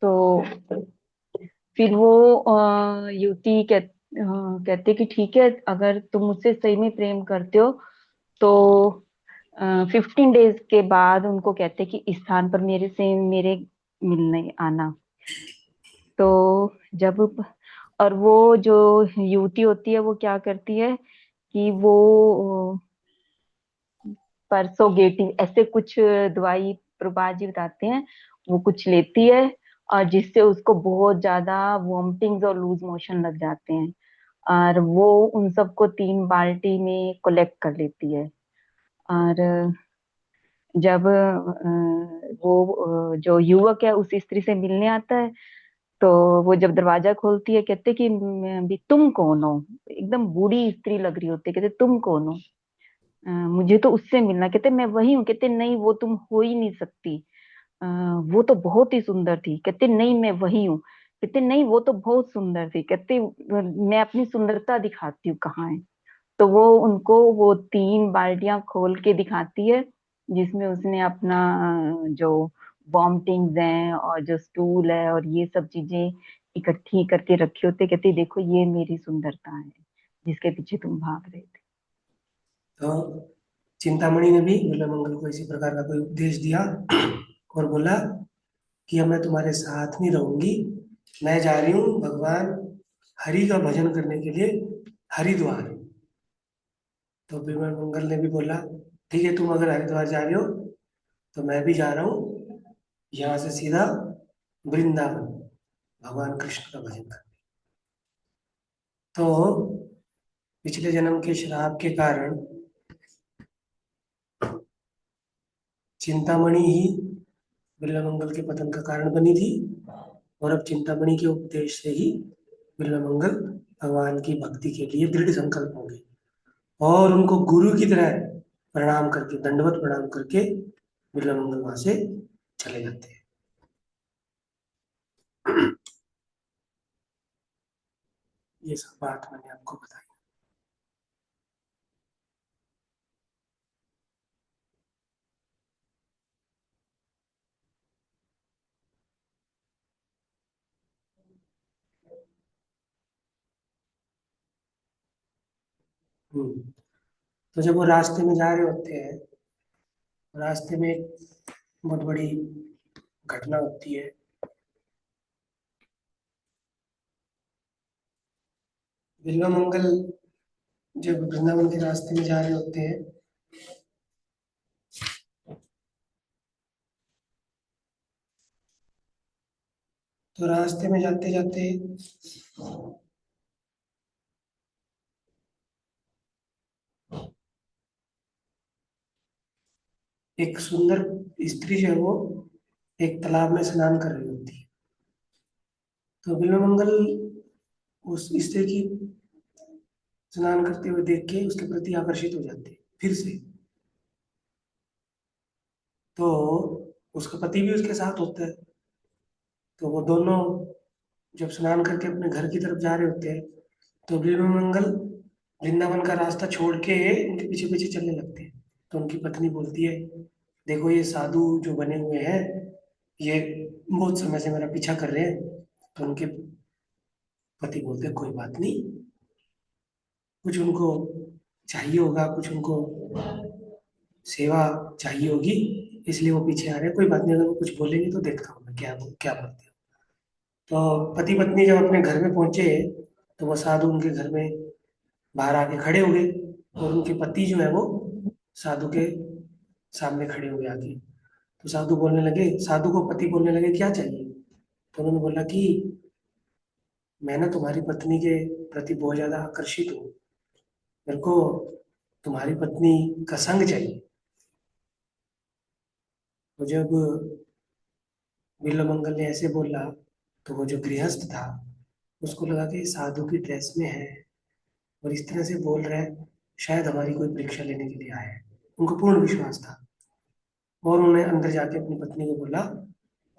S3: तो फिर वो युवती कहते कि ठीक है, अगर तुम मुझसे सही में प्रेम करते हो तो 15 डेज के बाद उनको कहते कि इस स्थान पर मेरे मिलने आना। तो जब और वो जो युवती होती है वो क्या करती है कि वो परसोगेटिव ऐसे कुछ दवाई प्रभा जी बताते हैं, वो कुछ लेती है, और जिससे उसको बहुत ज्यादा वॉमिटिंग्स और लूज मोशन लग जाते हैं, और वो उन सबको 3 बाल्टी में कलेक्ट कर लेती है। और जब वो जो युवक है उस स्त्री से मिलने आता है, तो वो जब दरवाजा खोलती है कहते कि भी तुम कौन हो? एकदम बूढ़ी स्त्री लग रही होती है, कहते तुम कौन हो? मुझे तो उससे मिलना। कहते मैं वही हूँ। कहते नहीं, वो तुम हो ही नहीं सकती। अ, वो तो बहुत ही सुंदर थी। कहते नहीं, मैं वही हूँ। कहते नहीं, वो तो बहुत सुंदर थी। कहते मैं अपनी सुंदरता दिखाती हूँ कहाँ है। तो वो उनको वो 3 बाल्टियां खोल के दिखाती है, जिसमें उसने अपना जो वॉमिटिंग्स हैं और जो स्टूल है और ये सब चीजें इकट्ठी करके रखी होती है। कहती देखो ये मेरी सुंदरता है जिसके पीछे तुम भाग रहे थे।
S1: तो चिंतामणि ने भी बिल्वमंगल को इसी प्रकार का कोई उपदेश दिया और बोला कि अब मैं तुम्हारे साथ नहीं रहूंगी, मैं जा रही हूँ भगवान हरि का भजन करने के लिए हरिद्वार। तो विमल मंगल ने भी बोला ठीक है, तुम अगर हरिद्वार जा रहे हो तो मैं भी जा रहा हूँ यहाँ से सीधा वृंदावन भगवान कृष्ण का भजन करने। तो पिछले जन्म के श्राप के कारण चिंतामणि ही बिल्वमंगल के पतन का कारण बनी थी, और अब चिंतामणि के उपदेश से ही बिल्वमंगल भगवान की भक्ति के लिए दृढ़ संकल्प होंगे और उनको गुरु की तरह प्रणाम करके, दंडवत प्रणाम करके बिल्वमंगल वहां से चले जाते हैं। ये सब बात मैंने आपको बताई। हम्म। तो जब वो रास्ते में जा रहे होते हैं, रास्ते में एक बहुत बड़ी घटना होती है। बिल्वमंगल जब वृंदावन के रास्ते में जा रहे होते हैं, तो रास्ते में जाते जाते एक सुंदर स्त्री जो है वो एक तालाब में स्नान कर रही होती है। तो बिल्वमंगल उस स्त्री की स्नान करते हुए देख के उसके प्रति आकर्षित हो जाते हैं फिर से। तो उसका पति भी उसके साथ होता है। तो वो दोनों जब स्नान करके अपने घर की तरफ जा रहे होते हैं, तो बिल्वमंगल वृंदावन का रास्ता छोड़ के उनके पीछे पीछे चलने लगते हैं। तो उनकी पत्नी बोलती है देखो ये साधु जो बने हुए हैं, ये बहुत समय से मेरा पीछा कर रहे हैं। तो उनके पति बोलते हैं कोई बात नहीं, कुछ उनको चाहिए होगा, कुछ उनको सेवा चाहिए होगी, इसलिए वो पीछे आ रहे हैं। कोई बात नहीं, अगर वो कुछ बोलेंगे तो देखता हूँ मैं क्या क्या बोलते हैं। तो पति पत्नी जब अपने घर में पहुंचे, तो वो साधु उनके घर में बाहर आके खड़े हो गए, और उनके पति जो है वो साधु के सामने खड़े हुए आके। तो साधु बोलने लगे, साधु को पति बोलने लगे क्या चाहिए। तो उन्होंने बोला कि मैं ना तुम्हारी पत्नी के प्रति बहुत ज्यादा आकर्षित हूँ, मेरे को तुम्हारी पत्नी का संग चाहिए। तो जब बिल्वमंगल ने ऐसे बोला, तो वो जो गृहस्थ था उसको लगा कि ये साधु की ड्रेस में है और इस तरह से बोल रहा है, शायद हमारी कोई परीक्षा लेने के लिए आया है। उनको पूर्ण विश्वास था, और उन्होंने अंदर जाके अपनी पत्नी को बोला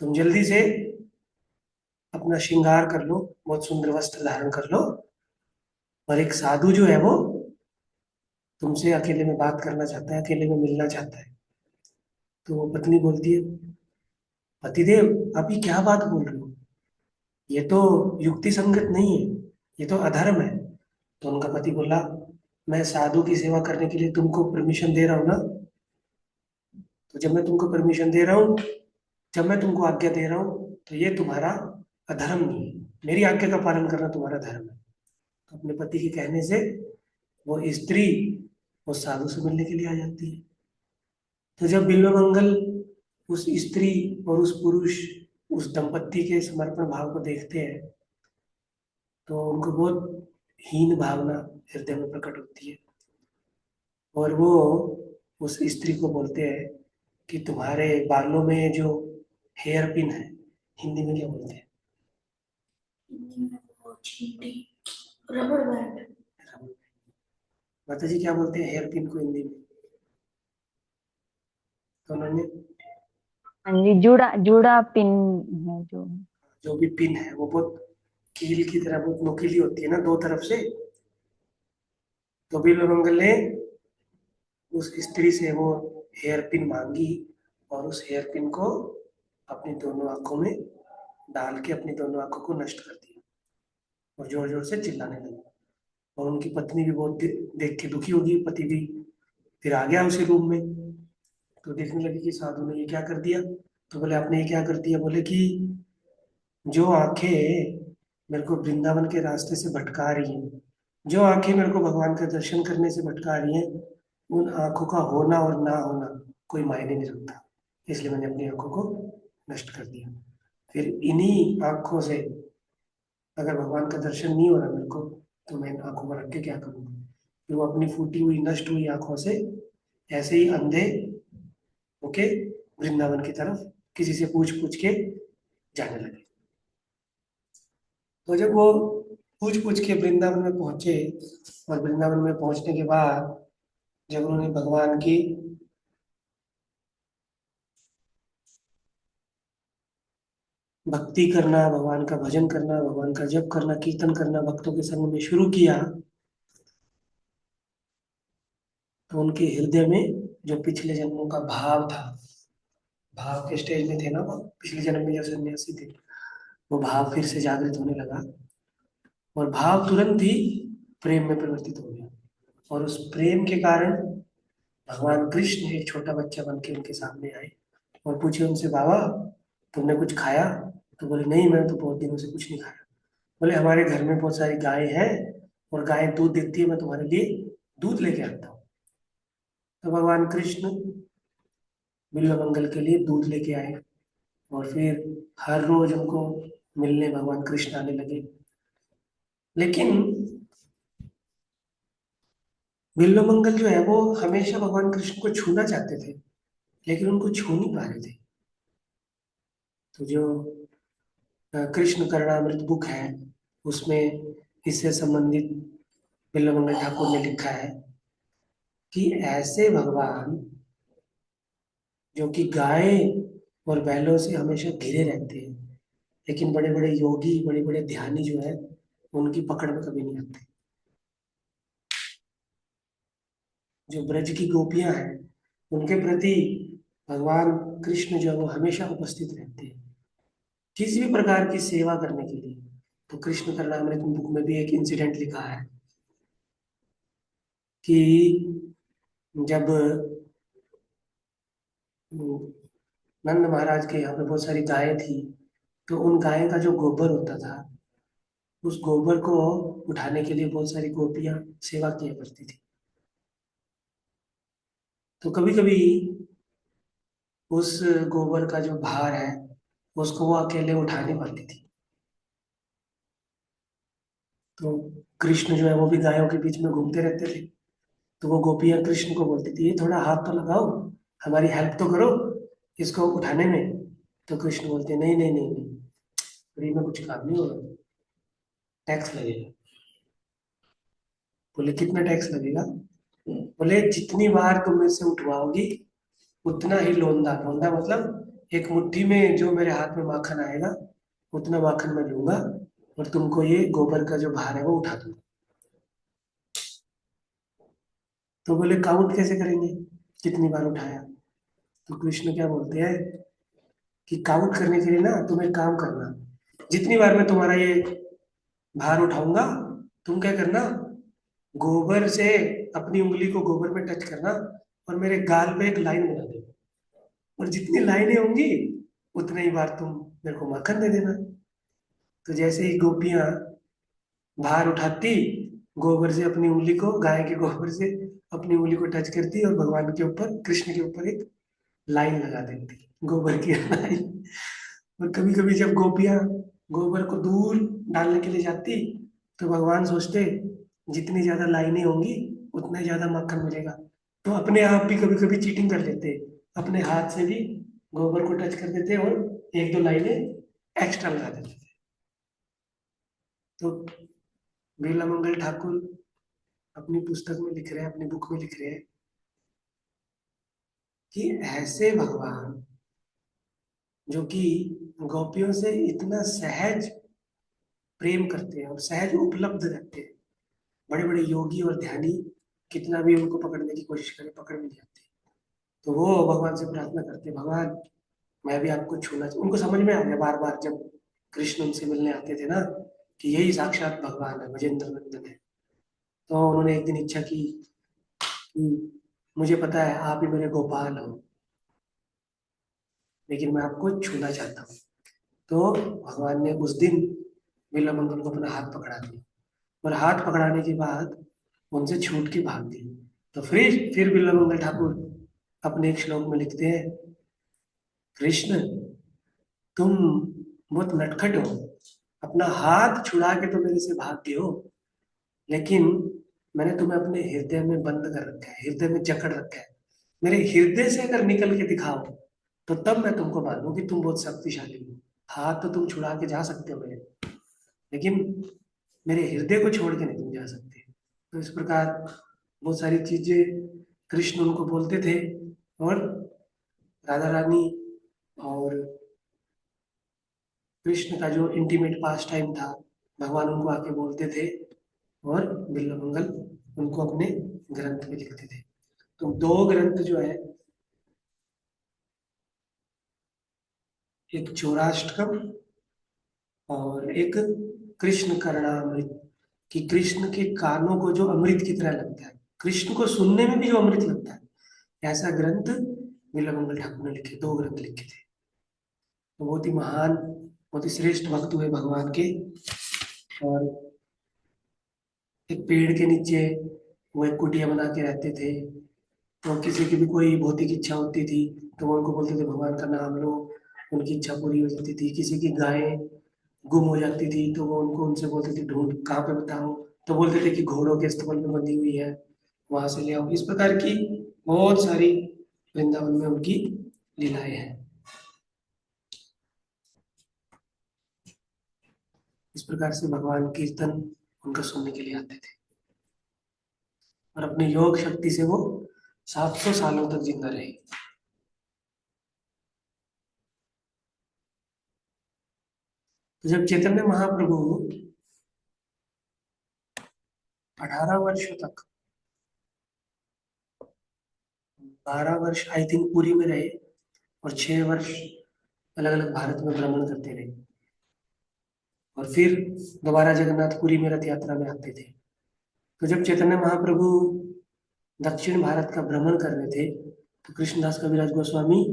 S1: तुम जल्दी से अपना श्रृंगार कर लो, बहुत सुंदर वस्त्र धारण कर लो, और एक साधु जो है वो तुमसे अकेले में बात करना चाहता है, अकेले में मिलना चाहता है। तो वो पत्नी बोलती है पतिदेव आप ये क्या बात बोल रहे हो, ये तो युक्ति संगत नहीं है, ये तो अधर्म है। तो उनका पति बोला मैं साधु की सेवा करने के लिए तुमको परमिशन दे रहा हूँ ना, तो जब मैं तुमको परमिशन दे रहा हूँ, जब मैं तुमको आज्ञा दे रहा हूँ, तो ये तुम्हारा अधर्म नहीं है, मेरी आज्ञा का पालन करना तुम्हारा धर्म है। तो अपने पति के कहने से वो स्त्री उस साधु से मिलने के लिए आ जाती है। तो जब बिल्वमंगल उस स्त्री और उस पुरुष, उस दंपत्ति के समर्पण भाव को देखते हैं, तो उनको बहुत हीन भावना हृदय में प्रकट होती है, और वो उस स्त्री को बोलते हैं कि तुम्हारे बालों में जो हेयर पिन है, हिंदी में क्या बोलते हैं?
S2: वो चींटी, रबड़ बैंड।
S1: माता जी क्या बोलते हैं हेयर पिन को हिंदी में? तो उन्होंने
S3: हाँ जी, जूड़ा जूड़ा पिन है जो।
S1: जो भी पिन है वो बहुत कील की तरह बहुत नुकीली होती है ना, दो तरफ से। तो बिल्वमंगल ने उस स्त्री से वो हेयर पिन मांगी और उस हेयर पिन को अपनी दोनों आंखों में डाल के अपनी दोनों आंखों को नष्ट कर दिया और जोर जोर से चिल्लाने लगा। और उनकी पत्नी भी बहुत देख के दुखी होगी, पति भी फिर आ गया उसी रूम में। तो देखने लगी कि साधु ने ये क्या कर दिया। तो बोले आपने ये क्या कर दिया। बोले कि जो आंखें मेरे को वृंदावन के रास्ते से भटका रही हैं, जो आंखें मेरे को भगवान का दर्शन करने से भटका रही हैं, उन आंखों का होना और ना होना कोई मायने नहीं रखता, इसलिए मैंने अपनी आंखों को नष्ट कर दिया। फिर इन्हीं आंखों से अगर भगवान का दर्शन नहीं हो रहा मेरे को, तो मैं इन आंखों को रख के क्या करूँगा। फिर वो अपनी फूटी हुई नष्ट हुई आंखों से ऐसे ही अंधे होके वृंदावन की तरफ किसी से पूछ पूछ के जाने लगे। तो जब वो पूछ पूछ के वृंदावन में पहुंचे और वृंदावन में पहुंचने के बाद जब उन्होंने भगवान की भक्ति करना, भगवान का भजन करना, भगवान का जप करना, कीर्तन करना भक्तों के संग में शुरू किया, तो उनके हृदय में जो पिछले जन्मों का भाव था, भाव के स्टेज में थे ना वो, पिछले जन्म में जो सन्यासी थे, वो भाव फिर से जागृत होने लगा और भाव तुरंत ही प्रेम में परिवर्तित हो गया। और उस प्रेम के कारण भगवान कृष्ण एक छोटा बच्चा बन के उनके सामने आए और पूछे उनसे, बाबा तुमने कुछ खाया। तो बोले नहीं, मैंने तो बहुत दिनों से कुछ नहीं खाया। बोले हमारे घर में बहुत सारी गाय हैं और गाय दूध देती है, मैं तुम्हारे लिए दूध लेके आता हूँ। तो भगवान कृष्ण बिल्वमंगल के लिए दूध लेके आए और फिर हर रोज उनको मिलने भगवान कृष्ण आने लगे। लेकिन बिल्वमंगल जो है वो हमेशा भगवान कृष्ण को छूना चाहते थे, लेकिन उनको छू नहीं पा रहे थे। तो जो कृष्ण करणामृत बुक है उसमें इससे संबंधित बिल्वमंगल ठाकुर ने लिखा है कि ऐसे भगवान जो कि गाय और बैलों से हमेशा घिरे रहते हैं, लेकिन बड़े बड़े योगी, बड़े बड़े ध्यानी जो है उनकी पकड़ में कभी नहीं आते। जो ब्रज की गोपियां हैं उनके प्रति भगवान कृष्ण जो है वो हमेशा उपस्थित रहते हैं किसी भी प्रकार की सेवा करने के लिए। तो कृष्ण करणामृत बुक में भी एक इंसिडेंट लिखा है कि जब नंद महाराज के यहाँ पे बहुत सारी गायें थी, तो उन गाय का जो गोबर होता था, उस गोबर को उठाने के लिए बहुत सारी गोपियां सेवा किया करती थी। तो कभी कभी उस गोबर का जो भार है उसको वो अकेले उठा नहीं पाती थी। तो कृष्ण जो है वो भी गायों के बीच में घूमते रहते थे। तो वो गोपियां कृष्ण को बोलती थी, ये थोड़ा हाथ तो लगाओ, हमारी हेल्प तो करो इसको उठाने में। तो कृष्ण बोलते, नहीं नहीं नहीं नहीं, फ्री में कुछ काम नहीं होगा, टैक्स लगेगा। बोले कितना टैक्स लगेगा। बोले जितनी बार तुम मेरे से उठवाओगी उतना ही लोंदा, लोंदा मतलब एक मुट्ठी में जो मेरे हाथ में माखन आएगा उतना माखन मैं लूंगा और तुमको ये गोबर का जो भार है वो उठा दूंगा। तो बोले काउंट कैसे करेंगे कितनी बार उठाया। तो कृष्ण क्या बोलते हैं कि काउंट करने के लिए ना तुम एक काम करना, जितनी बार मैं तुम्हारा ये भार उठाऊंगा तुम क्या करना, गोबर से अपनी उंगली को गोबर में टच करना और मेरे गाल पे एक लाइन बना देना, और जितनी लाइनें होंगी उतने ही बार तुम मेरे को माखन दे देना। तो जैसे ही गोपियां भार उठाती, गोबर से अपनी उंगली को, गाय के गोबर से अपनी उंगली को टच करती और भगवान के ऊपर, कृष्ण के ऊपर एक लाइन लगा देती, गोबर की लाइन। और कभी कभी जब गोपियां गोबर को दूर डालने के लिए जाती, तो भगवान सोचते जितनी ज्यादा लाइनें होंगी उतना ही ज्यादा माखन मिलेगा। तो अपने आप भी कभी कभी चीटिंग कर लेते, अपने हाथ से भी गोबर को टच कर देते और एक दो लाइनें एक्स्ट्रा लगा देते थे। तो बिरला मंगल ठाकुर अपनी पुस्तक में लिख रहे हैं, अपनी बुक में लिख रहे हैं कि ऐसे भगवान जो कि गोपियों से इतना सहज प्रेम करते हैं और सहज उपलब्ध रहते हैं, बड़े बड़े योगी और ध्यानी कितना भी उनको पकड़ने की कोशिश करे, पकड़ में नहीं आते। तो वो भगवान से प्रार्थना करते, भगवान मैं भी आपको छूना चाहूँ। उनको समझ में आ गया बार बार जब कृष्ण उनसे मिलने आते थे ना, कि यही साक्षात भगवान है, गजेंद्र नंदन है। तो उन्होंने एक दिन इच्छा की कि मुझे पता है आप ही मेरे गोपाल हो, लेकिन मैं आपको छूना चाहता हूँ। तो भगवान ने उस दिन बिल्वमंगल को अपना हाथ पकड़ा दिया, और हाथ पकड़ाने के बाद उनसे छूट के भाग गई। तो फिर बिल्वमंगल ठाकुर अपने एक श्लोक में लिखते हैं, कृष्ण तुम बहुत नटखट हो, अपना हाथ छुड़ा के तो मेरे से भाग गए हो, लेकिन मैंने तुम्हें अपने हृदय में बंद कर रखा है, हृदय में जकड़ रखा है। मेरे हृदय से अगर निकल के दिखाओ तो तब मैं तुमको मानूं कि तुम बहुत शक्तिशाली हो। हाथ तो तुम छुड़ा के जा सकते हो मेरे, लेकिन मेरे हृदय को छोड़ के नहीं तुम जा सकते। तो इस प्रकार बहुत सारी चीजें कृष्ण उनको बोलते थे, और राधा रानी और कृष्ण का जो इंटीमेट पास टाइम था, भगवान उनको आके बोलते थे, और बिल्वमंगल उनको अपने ग्रंथ में लिखते थे। तो दो ग्रंथ जो है, एक चौराष्टकम और एक कृष्ण कर्णामृत, कि कृष्ण के कानों को जो अमृत की तरह लगता है, कृष्ण को सुनने में भी जो अमृत लगता है, ऐसा ग्रंथ बिल्वमंगल ठाकुर ने लिखे, दो ग्रंथ लिखे थे। तो बहुत ही महान, बहुत ही श्रेष्ठ भक्त हुए भगवान के। और एक पेड़ के नीचे वो एक कुटिया बना के रहते थे। तो किसी की भी कोई भौतिक इच्छा होती थी तो वो उनको बोलते थे भगवान का नाम लो, उनकी इच्छा पूरी हो जाती थी। किसी की गायें गुम हो जाती थी तो वो उनको उनसे बोलते थे ढूंढ कहाँ पे बताओ, तो बोलते थे कि घोड़ों के स्तबल में बंधी हुई है, वहां से ले आओ। इस प्रकार की बहुत सारी वृंदावन में उनकी लीलाएं हैं। इस प्रकार से भगवान कीर्तन उनका सुनने के लिए आते थे, और अपने योग शक्ति से वो 700 सालों तक जिंदा रहे। तो जब चैतन्य महाप्रभु 18 वर्षों तक, 12 वर्ष आई थिंक पुरी में रहे, और 6 वर्ष अलग अलग भारत में भ्रमण करते रहे, और फिर दोबारा जगन्नाथपुरी में रथ यात्रा में आते थे। तो जब चैतन्य महाप्रभु दक्षिण भारत का भ्रमण कर रहे थे, तो कृष्णदास कविराज गोस्वामी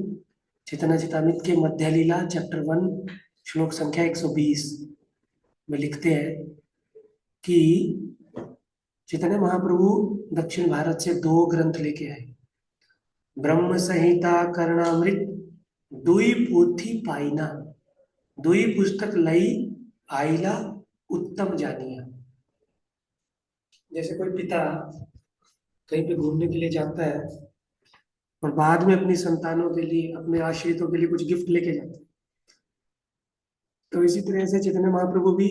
S1: चैतन्य चैतामृत के मध्य लीला चैप्टर 1 श्लोक संख्या 120 में लिखते हैं कि चैतन्य महाप्रभु दक्षिण भारत से 2 ग्रंथ लेके आए, ब्रह्म संहिता कर्णामृत दुई पोथी पाइना, दुई पुस्तक लई आइला उत्तम जानिया। जैसे कोई पिता कहीं पे घूमने के लिए जाता है और बाद में अपनी संतानों के लिए, अपने आश्रितों के लिए कुछ गिफ्ट लेके जाता है, तो इसी तरह से चैतन्य महाप्रभु भी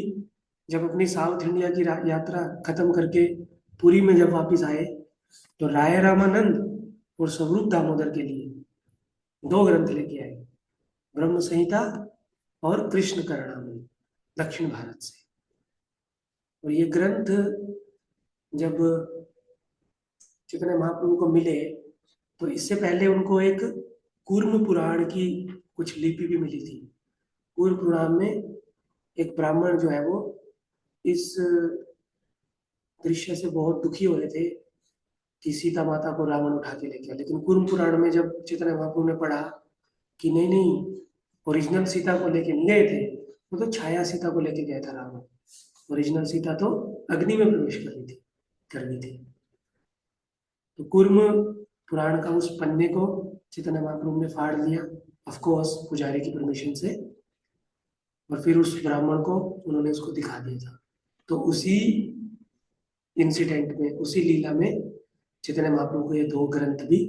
S1: जब अपनी साउथ इंडिया की यात्रा खत्म करके पुरी में जब वापस आए, तो राय रामानंद और स्वरूप दामोदर के लिए 2 ग्रंथ लेके आए, ब्रह्म संहिता और कृष्ण कर्णामृत, दक्षिण भारत से। और ये ग्रंथ जब चैतन्य महाप्रभु को मिले, तो इससे पहले उनको एक कूर्म पुराण की कुछ लिपि भी मिली थी। कूर्म पुराण में एक ब्राह्मण जो है वो इस दृश्य से बहुत दुखी हो रहे थे कि सीता माता को रावण उठा के ले गया। लेकिन कूर्म पुराण में जब चैतन्य महाप्रभु ने पढ़ा कि नहीं नहीं, ओरिजिनल सीता को लेके नहीं गए थे, वो तो छाया सीता को लेके गया था रावण, ओरिजिनल सीता तो अग्नि में प्रवेश कर रही थी। तो कूर्म पुराण का उस पन्ने को चैतन्य महाप्रभु ने फाड़ लिया, ऑफ कोर्स पुजारी की परमिशन से, और फिर उस ब्राह्मण को उन्होंने उसको दिखा दिया था। तो उसी इंसिडेंट में, उसी लीला में चैतन्य महाप्रभु को ये 2 ग्रंथ भी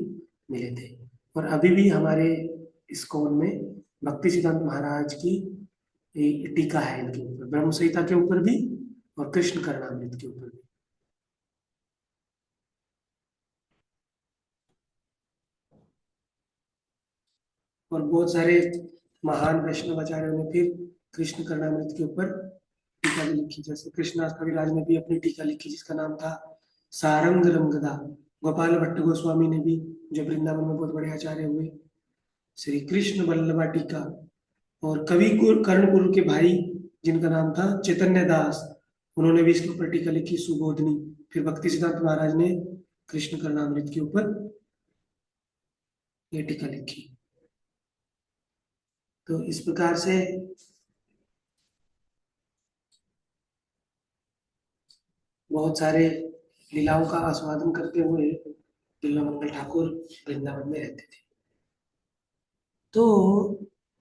S1: मिले थे। और अभी भी हमारे इस्कॉन में भक्ति सिद्धांत महाराज की टीका है इनके ऊपर, ब्रह्म संहिता के ऊपर भी और कृष्ण कर्णामृत के ऊपर भी। और बहुत सारे महान वैष्णव आचार्यों ने फिर कृष्ण कर्णामृत के ऊपर टीका भी लिखी, जैसे कृष्णदास कविराज ने भी अपनी टीका लिखी जिसका नाम था सारंग रंगदा। गोपाल भट्ट गोस्वामी ने भी, जो वृंदावन में बहुत बड़े आचार्य हुए, श्री कृष्ण वल्लभा टीका, और कवि कर्णपुर के भाई जिनका नाम था चैतन्य दास, उन्होंने भी इसके ऊपर टीका लिखी, सुबोधनी। फिर भक्ति सिद्धांत महाराज ने कृष्ण कर्णामृत के ऊपर ये टीका लिखी। तो इस प्रकार से बहुत सारे लीलाओं का आस्वादन करते हुए बिल्वमंगल ठाकुर वृंदावन में रहते थे। तो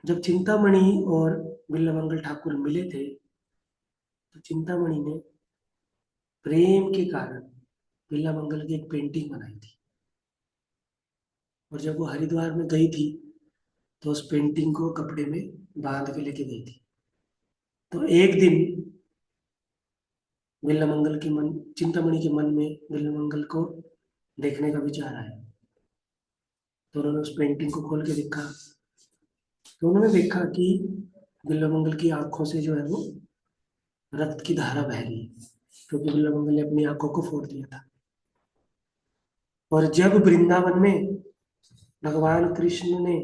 S1: जब चिंतामणि और बिल्वमंगल ठाकुर मिले थे, तो चिंतामणि ने प्रेम के कारण बिल्वमंगल की एक पेंटिंग बनाई थी, और जब वो हरिद्वार में गई थी तो उस पेंटिंग को कपड़े में बांध के लेके गई थी। तो एक दिन बिल्वमंगल के मन चिंतामणि के मन में बिल्वमंगल को देखने का विचार आया। तो उन्होंने उस पेंटिंग को खोल के देखा, तो उन्होंने देखा कि बिल्वमंगल की आंखों से जो है वो रक्त की धारा बह रही है, क्योंकि बिल्वमंगल ने अपनी आंखों को फोड़ दिया था। और जब वृंदावन में भगवान कृष्ण ने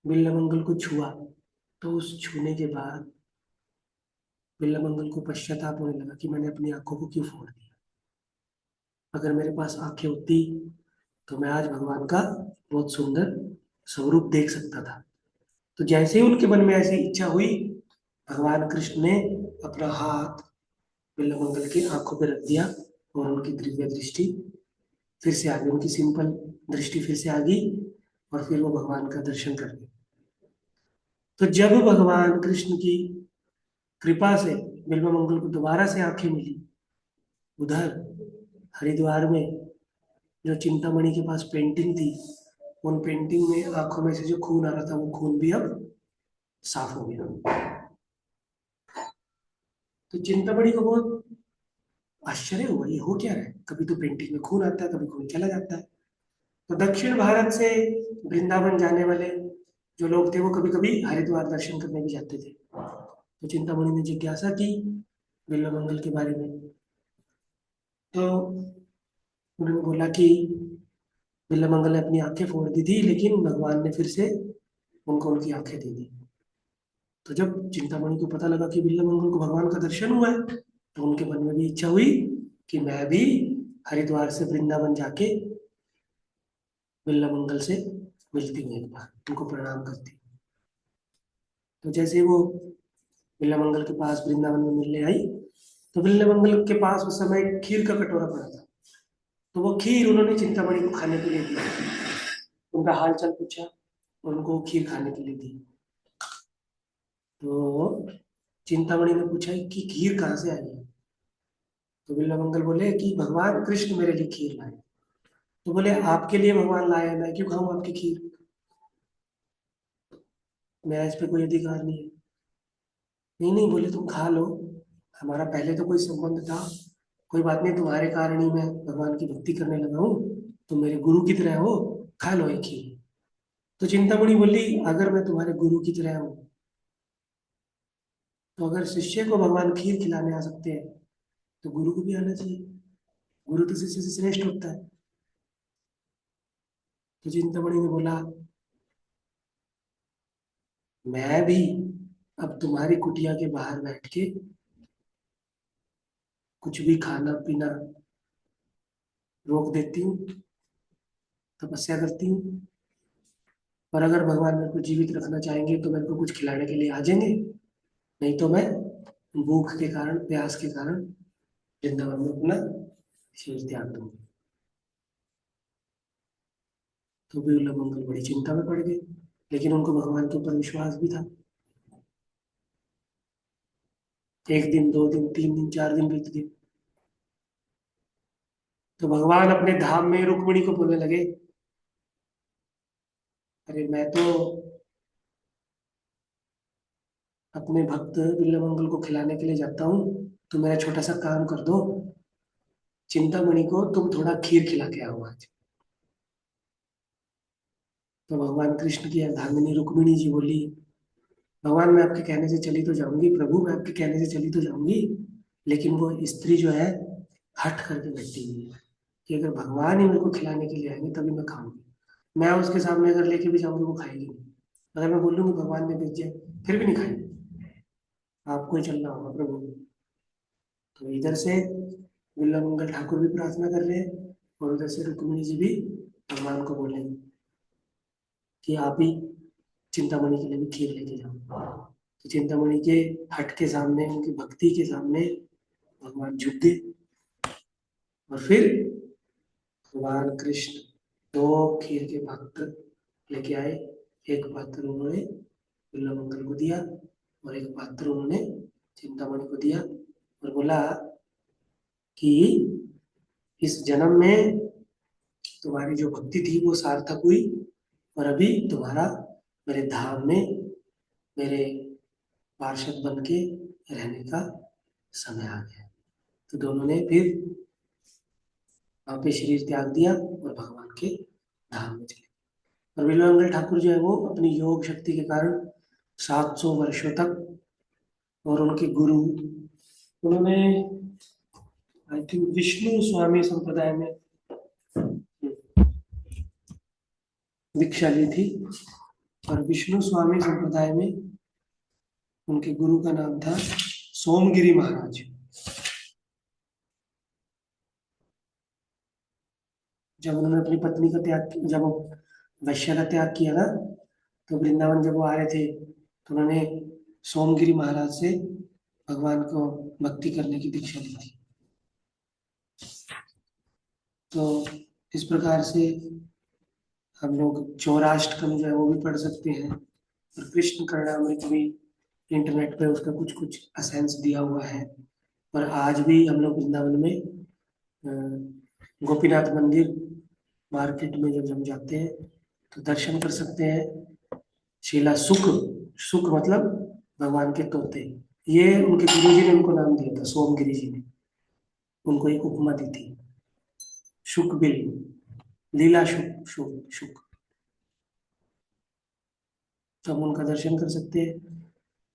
S1: बिल्वमंगल को छुआ, तो उस छूने के बाद बिल्वमंगल को पश्चाताप होने लगा कि मैंने अपनी आंखों को क्यों फोड़ दिया। अगर मेरे पास आंखें होती तो मैं आज भगवान का बहुत सुंदर स्वरूप देख सकता था। तो जैसे ही उनके मन में ऐसी इच्छा हुई, भगवान कृष्ण ने अपना हाथ बिल्वमंगल की आंखों पर रख दिया, और उनकी दिव्य दृष्टि फिर से आ गई, उनकी सिंपल दृष्टि फिर से आ गई, और फिर वो भगवान का दर्शन कर गए। तो जब भगवान कृष्ण की कृपा से बिल्वमंगल को दोबारा से आंखें मिली, उधर हरिद्वार में जो चिंतामणि के पास पेंटिंग थी, उन पेंटिंग में आंखों में से जो खून आ रहा था, वो खून भी अब साफ हो गया। तो चिंतामणि को बहुत आश्चर्य हुआ, ये हो क्या रहा है, कभी तो पेंटिंग में खून आता है, कभी खून चला जाता है। तो दक्षिण भारत से वृंदावन जाने वाले जो लोग थे, वो कभी कभी हरिद्वार दर्शन करने भी जाते थे। तो चिंतामणि ने जिज्ञासा की बिल्वमंगल के बारे में, तो उन्होंने बोला कि बिल्वमंगल ने अपनी आंखें फोड़ दी थी, लेकिन भगवान ने फिर से उनको उनकी आंखें दे दी। तो जब चिंतामणि को पता लगा कि बिल्वमंगल को भगवान का दर्शन हुआ है, तो उनके मन में भी इच्छा हुई कि मैं भी हरिद्वार से वृंदावन जाके बिल्वमंगल से मिलती हूँ, एक बार उनको प्रणाम करती हूँ। तो जैसे वो बिल्वमंगल के पास वृंदावन में मिलने आई, तो बिल्वमंगल के पास उस समय खीर का कटोरा पड़ा था। तो वो खीर उन्होंने चिंतामणि को खाने के लिए दी, उनका हाल चाल पूछा और उनको खीर खाने के लिए दी। तो चिंतामणि ने पूछा कि खीर कहाँ से आई है। तो बिल्वमंगल बोले कि भगवान कृष्ण मेरे लिए खीर लाए। तो बोले आपके लिए भगवान लाए, मैं क्यों खाऊं आपकी खीर, मेरा इस पे कोई अधिकार नहीं है। नहीं नहीं, बोले तुम खा लो, हमारा पहले तो कोई संबंध था, कोई बात नहीं, तुम्हारे कारण ही मैं भगवान की भक्ति करने लगा हूँ, तुम मेरे गुरु की तरह हो, खा लो एक खीर। तो चिंतामणि बोली अगर मैं तुम्हारे गुरु की तरह हूँ, तो अगर शिष्य को भगवान खीर खिलाने आ सकते हैं, तो गुरु को भी आना चाहिए, गुरु तो शिष्य से श्रेष्ठ होता है। तो चिंतामणि ने बोला मैं भी अब तुम्हारी कुटिया के बाहर बैठ के कुछ भी खाना पीना रोक देती हूँ, तपस्या करती हूँ, और अगर भगवान मेरे को जीवित रखना चाहेंगे तो मेरे को कुछ खिलाने के लिए आ जाएंगे, नहीं तो मैं भूख के कारण, प्यास के कारण वृंदावन में अपना शीश त्याग दूंगी। तो बिल्वमंगल बड़ी चिंता में पड़ गए, लेकिन उनको भगवान के ऊपर विश्वास भी था। एक दिन, दो दिन, तीन दिन, चार दिन बीत गए। तो भगवान अपने धाम में रुक्मिणी को बोलने लगे अरे मैं तो अपने भक्त बिल्वमंगल को खिलाने के लिए जाता हूँ, तो मेरा छोटा सा काम कर दो, चिंतामणि को तुम थोड़ा खीर खिला के आओ आज। तो भगवान कृष्ण की अर्धांगिनी रुक्मिणी जी बोली भगवान मैं आपके कहने से चली तो जाऊंगी, प्रभु मैं आपके कहने से चली तो जाऊंगी, लेकिन वो स्त्री जो है हट करके बैठी हुई है कि अगर भगवान ही मेरे को खिलाने के लिए आएंगे तभी मैं खाऊंगी। मैं उसके सामने अगर लेके भी जाऊंगी वो खाएगी नहीं। अगर मैं बोलूंगी भगवान ने भेज दिया फिर भी नहीं खाएगी। आपको ही चलना होगा प्रभु। तो इधर से बिल्ला मंगल ठाकुर भी प्रार्थना कर रहे हैं और उधर से रुक्मिणी जी भी भगवान को बोलेंगे कि आप ही चिंतामणि के लिए भी खीर लेके जाओ। तो चिंतामणि के हट के सामने, उनकी भक्ति के सामने भगवान झुक गए और फिर भगवान कृष्ण दो खीर के पात्र लेके आए। एक पात्र उन्होंने बिल्वा मंगल को दिया और एक पात्र उन्होंने चिंतामणि को दिया और बोला कि इस जन्म में तुम्हारी जो भक्ति थी वो सार्थक हुई और अभी तुम्हारा मेरे धाम में मेरे पार्षद बन के रहने का समय आ गया। तो दोनों ने फिर वहां पे शरीर त्याग दिया और भगवान के धाम में चले। और बिल्वामंगल ठाकुर जो है वो अपनी योग शक्ति के कारण 700 वर्षों तक, और उनके गुरु उन्होंने आई थिंक विष्णु स्वामी संप्रदाय में दीक्षा ली थी। और विष्णु स्वामी संप्रदाय में उनके गुरु का नाम था सोमगिरी महाराज। जब उन्होंने अपनी पत्नी का त्याग, जब वैश्य का त्याग किया ना, तो वृंदावन जब वो आ रहे थे तो उन्होंने सोमगिरी महाराज से भगवान को भक्ति करने की दीक्षा ली थी। तो इस प्रकार से हम लोग चौराष्टकम जो है वो भी पढ़ सकते हैं और कृष्ण कर्णामृत भी इंटरनेट पे उसका कुछ कुछ असेंस दिया हुआ है। और आज भी हम लोग वृंदावन में गोपीनाथ मंदिर मार्केट में जब हम जाते हैं तो दर्शन कर सकते हैं। शीला सुख, सुख मतलब भगवान के तोते, ये उनके गुरु जी ने उनको नाम दिया था, सोमगिरी जी ने उनको एक उपमा दी थी, शुक बिल, लीला शुक शुक शुक। तो हम उनका दर्शन कर सकते हैं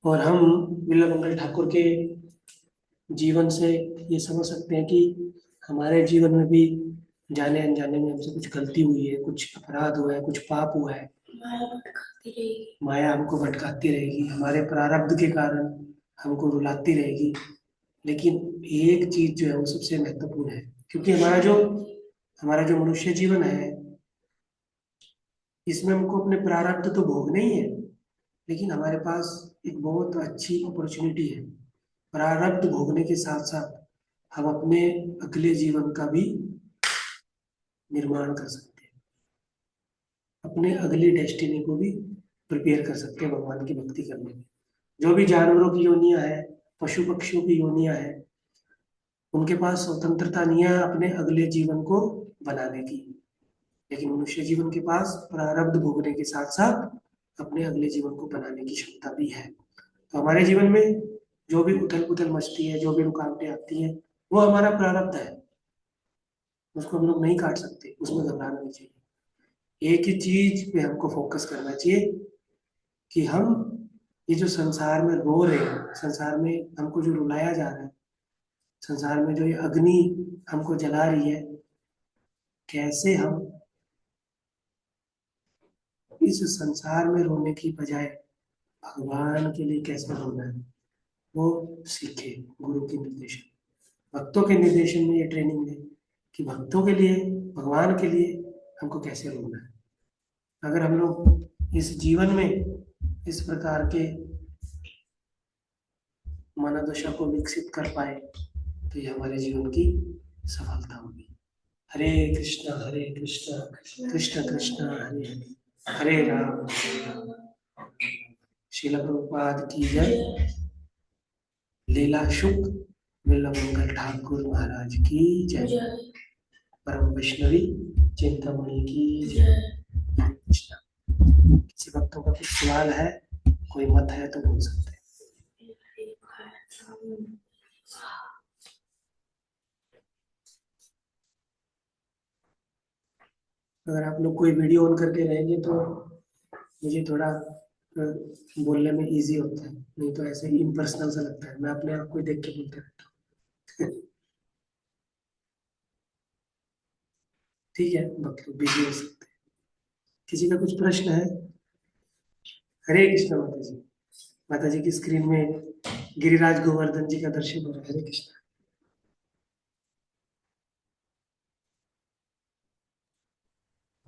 S1: और हम बिल्ला मंगल ठाकुर के जीवन से ये समझ सकते हैं कि हमारे जीवन में भी जाने अनजाने में हमसे कुछ गलती हुई है, कुछ अपराध हुआ है, कुछ पाप हुआ है।
S2: माया भटकाती रहेगी।
S1: माया हमको भटकाती रहेगी, हमारे प्रारब्ध के कारण हमको रुलाती रहेगी। लेकिन एक चीज जो है वो सबसे महत्वपूर्ण है, क्योंकि हमारा जो मनुष्य जीवन है इसमें हमको अपने प्रारब्ध तो भोगने ही है, लेकिन हमारे पास एक बहुत अच्छी अपॉर्चुनिटी है। प्रारब्ध भोगने के साथ साथ हम अपने अगले जीवन का भी निर्माण कर सकते हैं, अपने अगली डेस्टिनी को भी प्रिपेयर कर सकते हैं भगवान की भक्ति करने में। जो भी जानवरों की योनियां है, पशु पक्षियों की योनियां है, उनके पास स्वतंत्रता नहीं है अपने अगले जीवन को बनाने की, लेकिन मनुष्य जीवन के पास प्रारब्ध भोगने के साथ साथ अपने अगले जीवन को बनाने की क्षमता भी है। तो हमारे जीवन में जो भी उथल पुथल मचती है, जो भी रुकावटें आती हैं, वो हमारा प्रारब्ध है, उसको हम लोग नहीं काट सकते, उसमें घबराना नहीं चाहिए। एक ही चीज पे हमको फोकस करना चाहिए कि हम ये जो संसार में रो रहे हैं, संसार में हमको जो रुलाया जा रहा है, संसार में जो ये अग्नि हमको जला रही है, कैसे हम इस संसार में रोने की बजाय भगवान के लिए कैसे रोना है वो सीखे। गुरु के निर्देशन, भक्तों के निर्देशन में ये ट्रेनिंग है कि भक्तों के लिए, भगवान के लिए हमको कैसे रोना है। अगर हम लोग इस जीवन में इस प्रकार के मनोदशा को विकसित कर पाए तो ये हमारे जीवन की सफलता होगी। हरे कृष्णा कृष्ण कृष्ण हरे हरे, हरे राम हरे राम। श्रील प्रभुपाद की जय। लीला शुक बिल्वा मंगल ठाकुर महाराज की जय। परम वैष्णवी चिंतामणि की जय। कृष्णा। किसी भक्तों का कुछ सवाल है, कोई मत है तो बोल सकते हैं। अगर आप लोग कोई वीडियो ऑन करके रहेंगे तो मुझे थोड़ा बोलने में इजी होता है, नहीं तो ऐसे ही इम्पर्सनल सा लगता है, मैं अपने आप को ही देख के बोलते रहता हूँ। ठीक है, भक्त लोग बिजी हो सकते हैं। किसी का कुछ प्रश्न है? हरे कृष्ण माता जी। माता जी की स्क्रीन में गिरिराज गोवर्धन जी का दर्शन हो रहा है। हरे कृष्ण।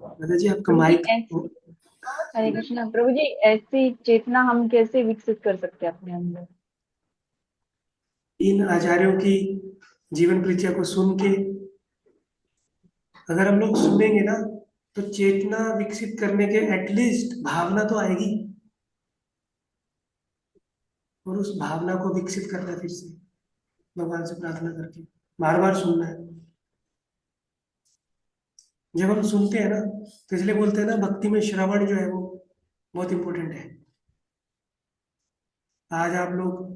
S1: माता जी आपका
S3: प्रभु जी
S1: माइक।
S3: हरे कृष्णा प्रभु जी, ऐसी चेतना हम कैसे विकसित कर सकते हैं अपने अंदर?
S1: इन आचार्यों की जीवन परिचय को सुन के, अगर हम लोग सुनेंगे ना, तो चेतना विकसित करने के एटलीस्ट भावना तो आएगी। और उस भावना को विकसित करना है फिर से भगवान से प्रार्थना करके, बार बार सुनना है। जब हम सुनते हैं ना, तो इसलिए बोलते हैं ना, भक्ति में श्रवण जो है वो बहुत इंपॉर्टेंट है। आज आप लोग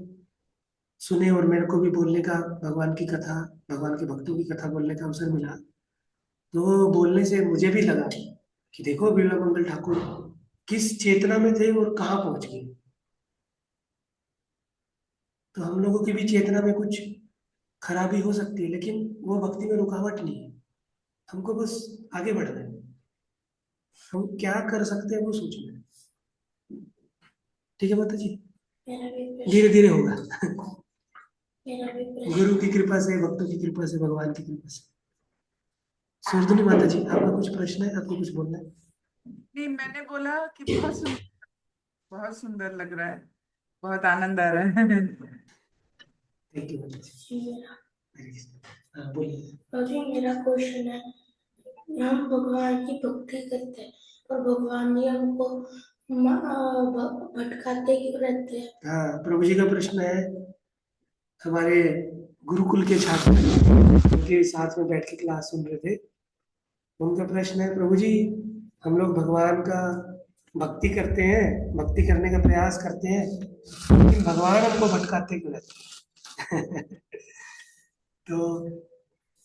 S1: सुने और मेरे को भी बोलने का, भगवान की कथा, भगवान के भक्तों की कथा बोलने का अवसर मिला। तो बोलने से मुझे भी लगा कि देखो बिरला मंगल ठाकुर किस चेतना में थे और कहाँ पहुंच गए। तो हम लोगों की भी चेतना में कुछ खराबी हो सकती है, लेकिन वो भक्ति में रुकावट नहीं है। हमको बस आगे बढ़ना है। हम क्या कर सकते हैं वो सोचना है। ठीक है माता जी,
S2: मेरा भी
S1: धीरे
S2: प्रश्न
S1: धीरे होगा।
S2: मेरा भी प्रश्न
S1: गुरु की कृपा से, भक्तों की कृपा से, भगवान की कृपा से। सुरधुनी माता जी, आपका कुछ प्रश्न है? आपको कुछ बोलना है?
S4: नहीं, मैंने बोला कि बहुत सुंदर लग रहा है, बहुत आनंद आ रहा है।
S1: थैंक यू माता जी।
S2: मेरा
S1: हरे कृष्ण। हाँ बोलिए।
S2: अभी मेरा क्वेश्चन है। हम भगवान की भक्ति करते हैं और भगवान ही हमको भटकाते क्यों रहते हैं?
S1: हाँ, प्रभु जी का प्रश्न है। हमारे गुरुकुल के छात्र उनके साथ में बैठ के क्लास सुन रहे थे। उनका प्रश्न है, प्रभु जी हम लोग भगवान का भक्ति करते हैं, भक्ति करने का प्रयास करते हैं, लेकिन भगवान हमको भटकाते क्यों रहते हैं? तो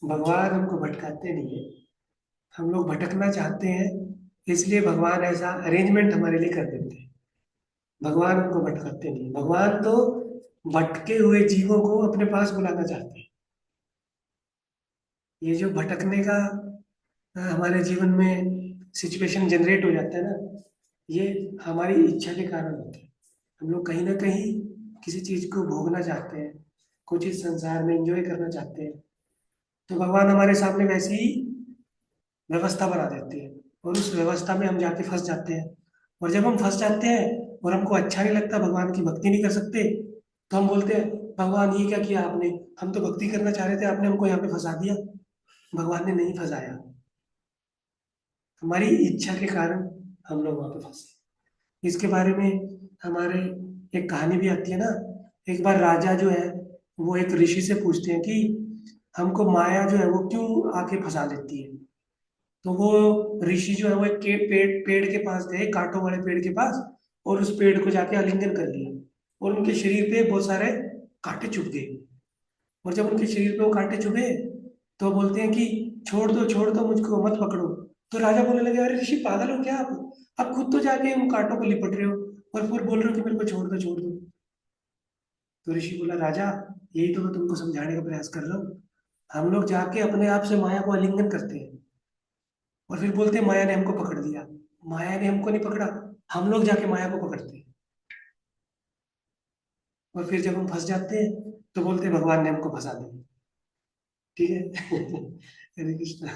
S1: भगवान हमको भटकाते नहीं है, हम लोग भटकना चाहते हैं, इसलिए भगवान ऐसा अरेंजमेंट हमारे लिए कर देते हैं। भगवान हमको भटकाते नहीं, भगवान तो भटके हुए जीवों को अपने पास बुलाना चाहते हैं। ये जो भटकने का हमारे जीवन में सिचुएशन जनरेट हो जाता है ना, ये हमारी इच्छा के कारण होता है। हम लोग कहीं ना कहीं किसी चीज को भोगना चाहते हैं, कुछ इस संसार में एंजॉय करना चाहते हैं। तो भगवान हमारे सामने वैसी ही व्यवस्था बना देते हैं, और उस व्यवस्था में हम जाके फंस जाते हैं। और जब हम फंस जाते हैं और हमको अच्छा नहीं लगता, भगवान की भक्ति नहीं कर सकते, तो हम बोलते हैं भगवान ये क्या किया आपने, हम तो भक्ति करना चाह रहे थे, आपने हमको यहाँ पे फंसा दिया। भगवान ने नहीं फंसाया, हमारी इच्छा के कारण हम लोग वहां पे फंसे। इसके बारे में हमारे एक कहानी भी आती है ना। एक बार राजा जो है वो एक ऋषि से पूछते हैं कि हमको माया जो है वो क्यों आके फंसा लेती है। तो वो ऋषि जो है वो एक पेड़ के पास गए, कांटों वाले पेड़ के पास, और उस पेड़ को जाके आलिंगन कर लिया, और उनके शरीर पे बहुत सारे कांटे चुभ गए। और जब उनके शरीर पे वो कांटे चुभे, तो बोलते हैं कि छोड़ दो मुझको, मत पकड़ो। तो राजा बोलने लगे, अरे ऋषि पागल हो क्या आप खुद तो जाके उन कांटों को लिपट रहे हो और फिर बोल रहे हो कि मेरे को छोड़ दो छोड़ दो। तो ऋषि बोला, राजा यही तो मैं तुमको समझाने का प्रयास कर रहा हूँ। हम लोग जाके अपने आप से माया को आलिंगन करते हैं और फिर बोलते हैं माया ने हमको पकड़ लिया। माया ने हमको नहीं पकड़ा, हम लोग जाके माया को पकड़ते हैं। और फिर जब हम फंस जाते हैं तो बोलते हैं भगवान ने हमको फंसा दिया। ठीक है। हरे कृष्ण।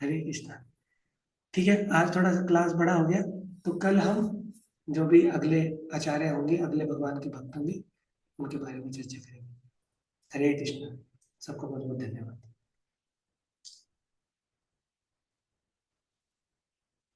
S1: हरे कृष्ण। ठीक है, आज थोड़ा सा क्लास बड़ा हो गया, तो कल हम जो भी अगले आचार्य होंगे, अगले भगवान के भक्त होंगे, उनके बारे में चर्चा करेंगे। हरे कृष्ण। सबको बहुत बहुत धन्यवाद।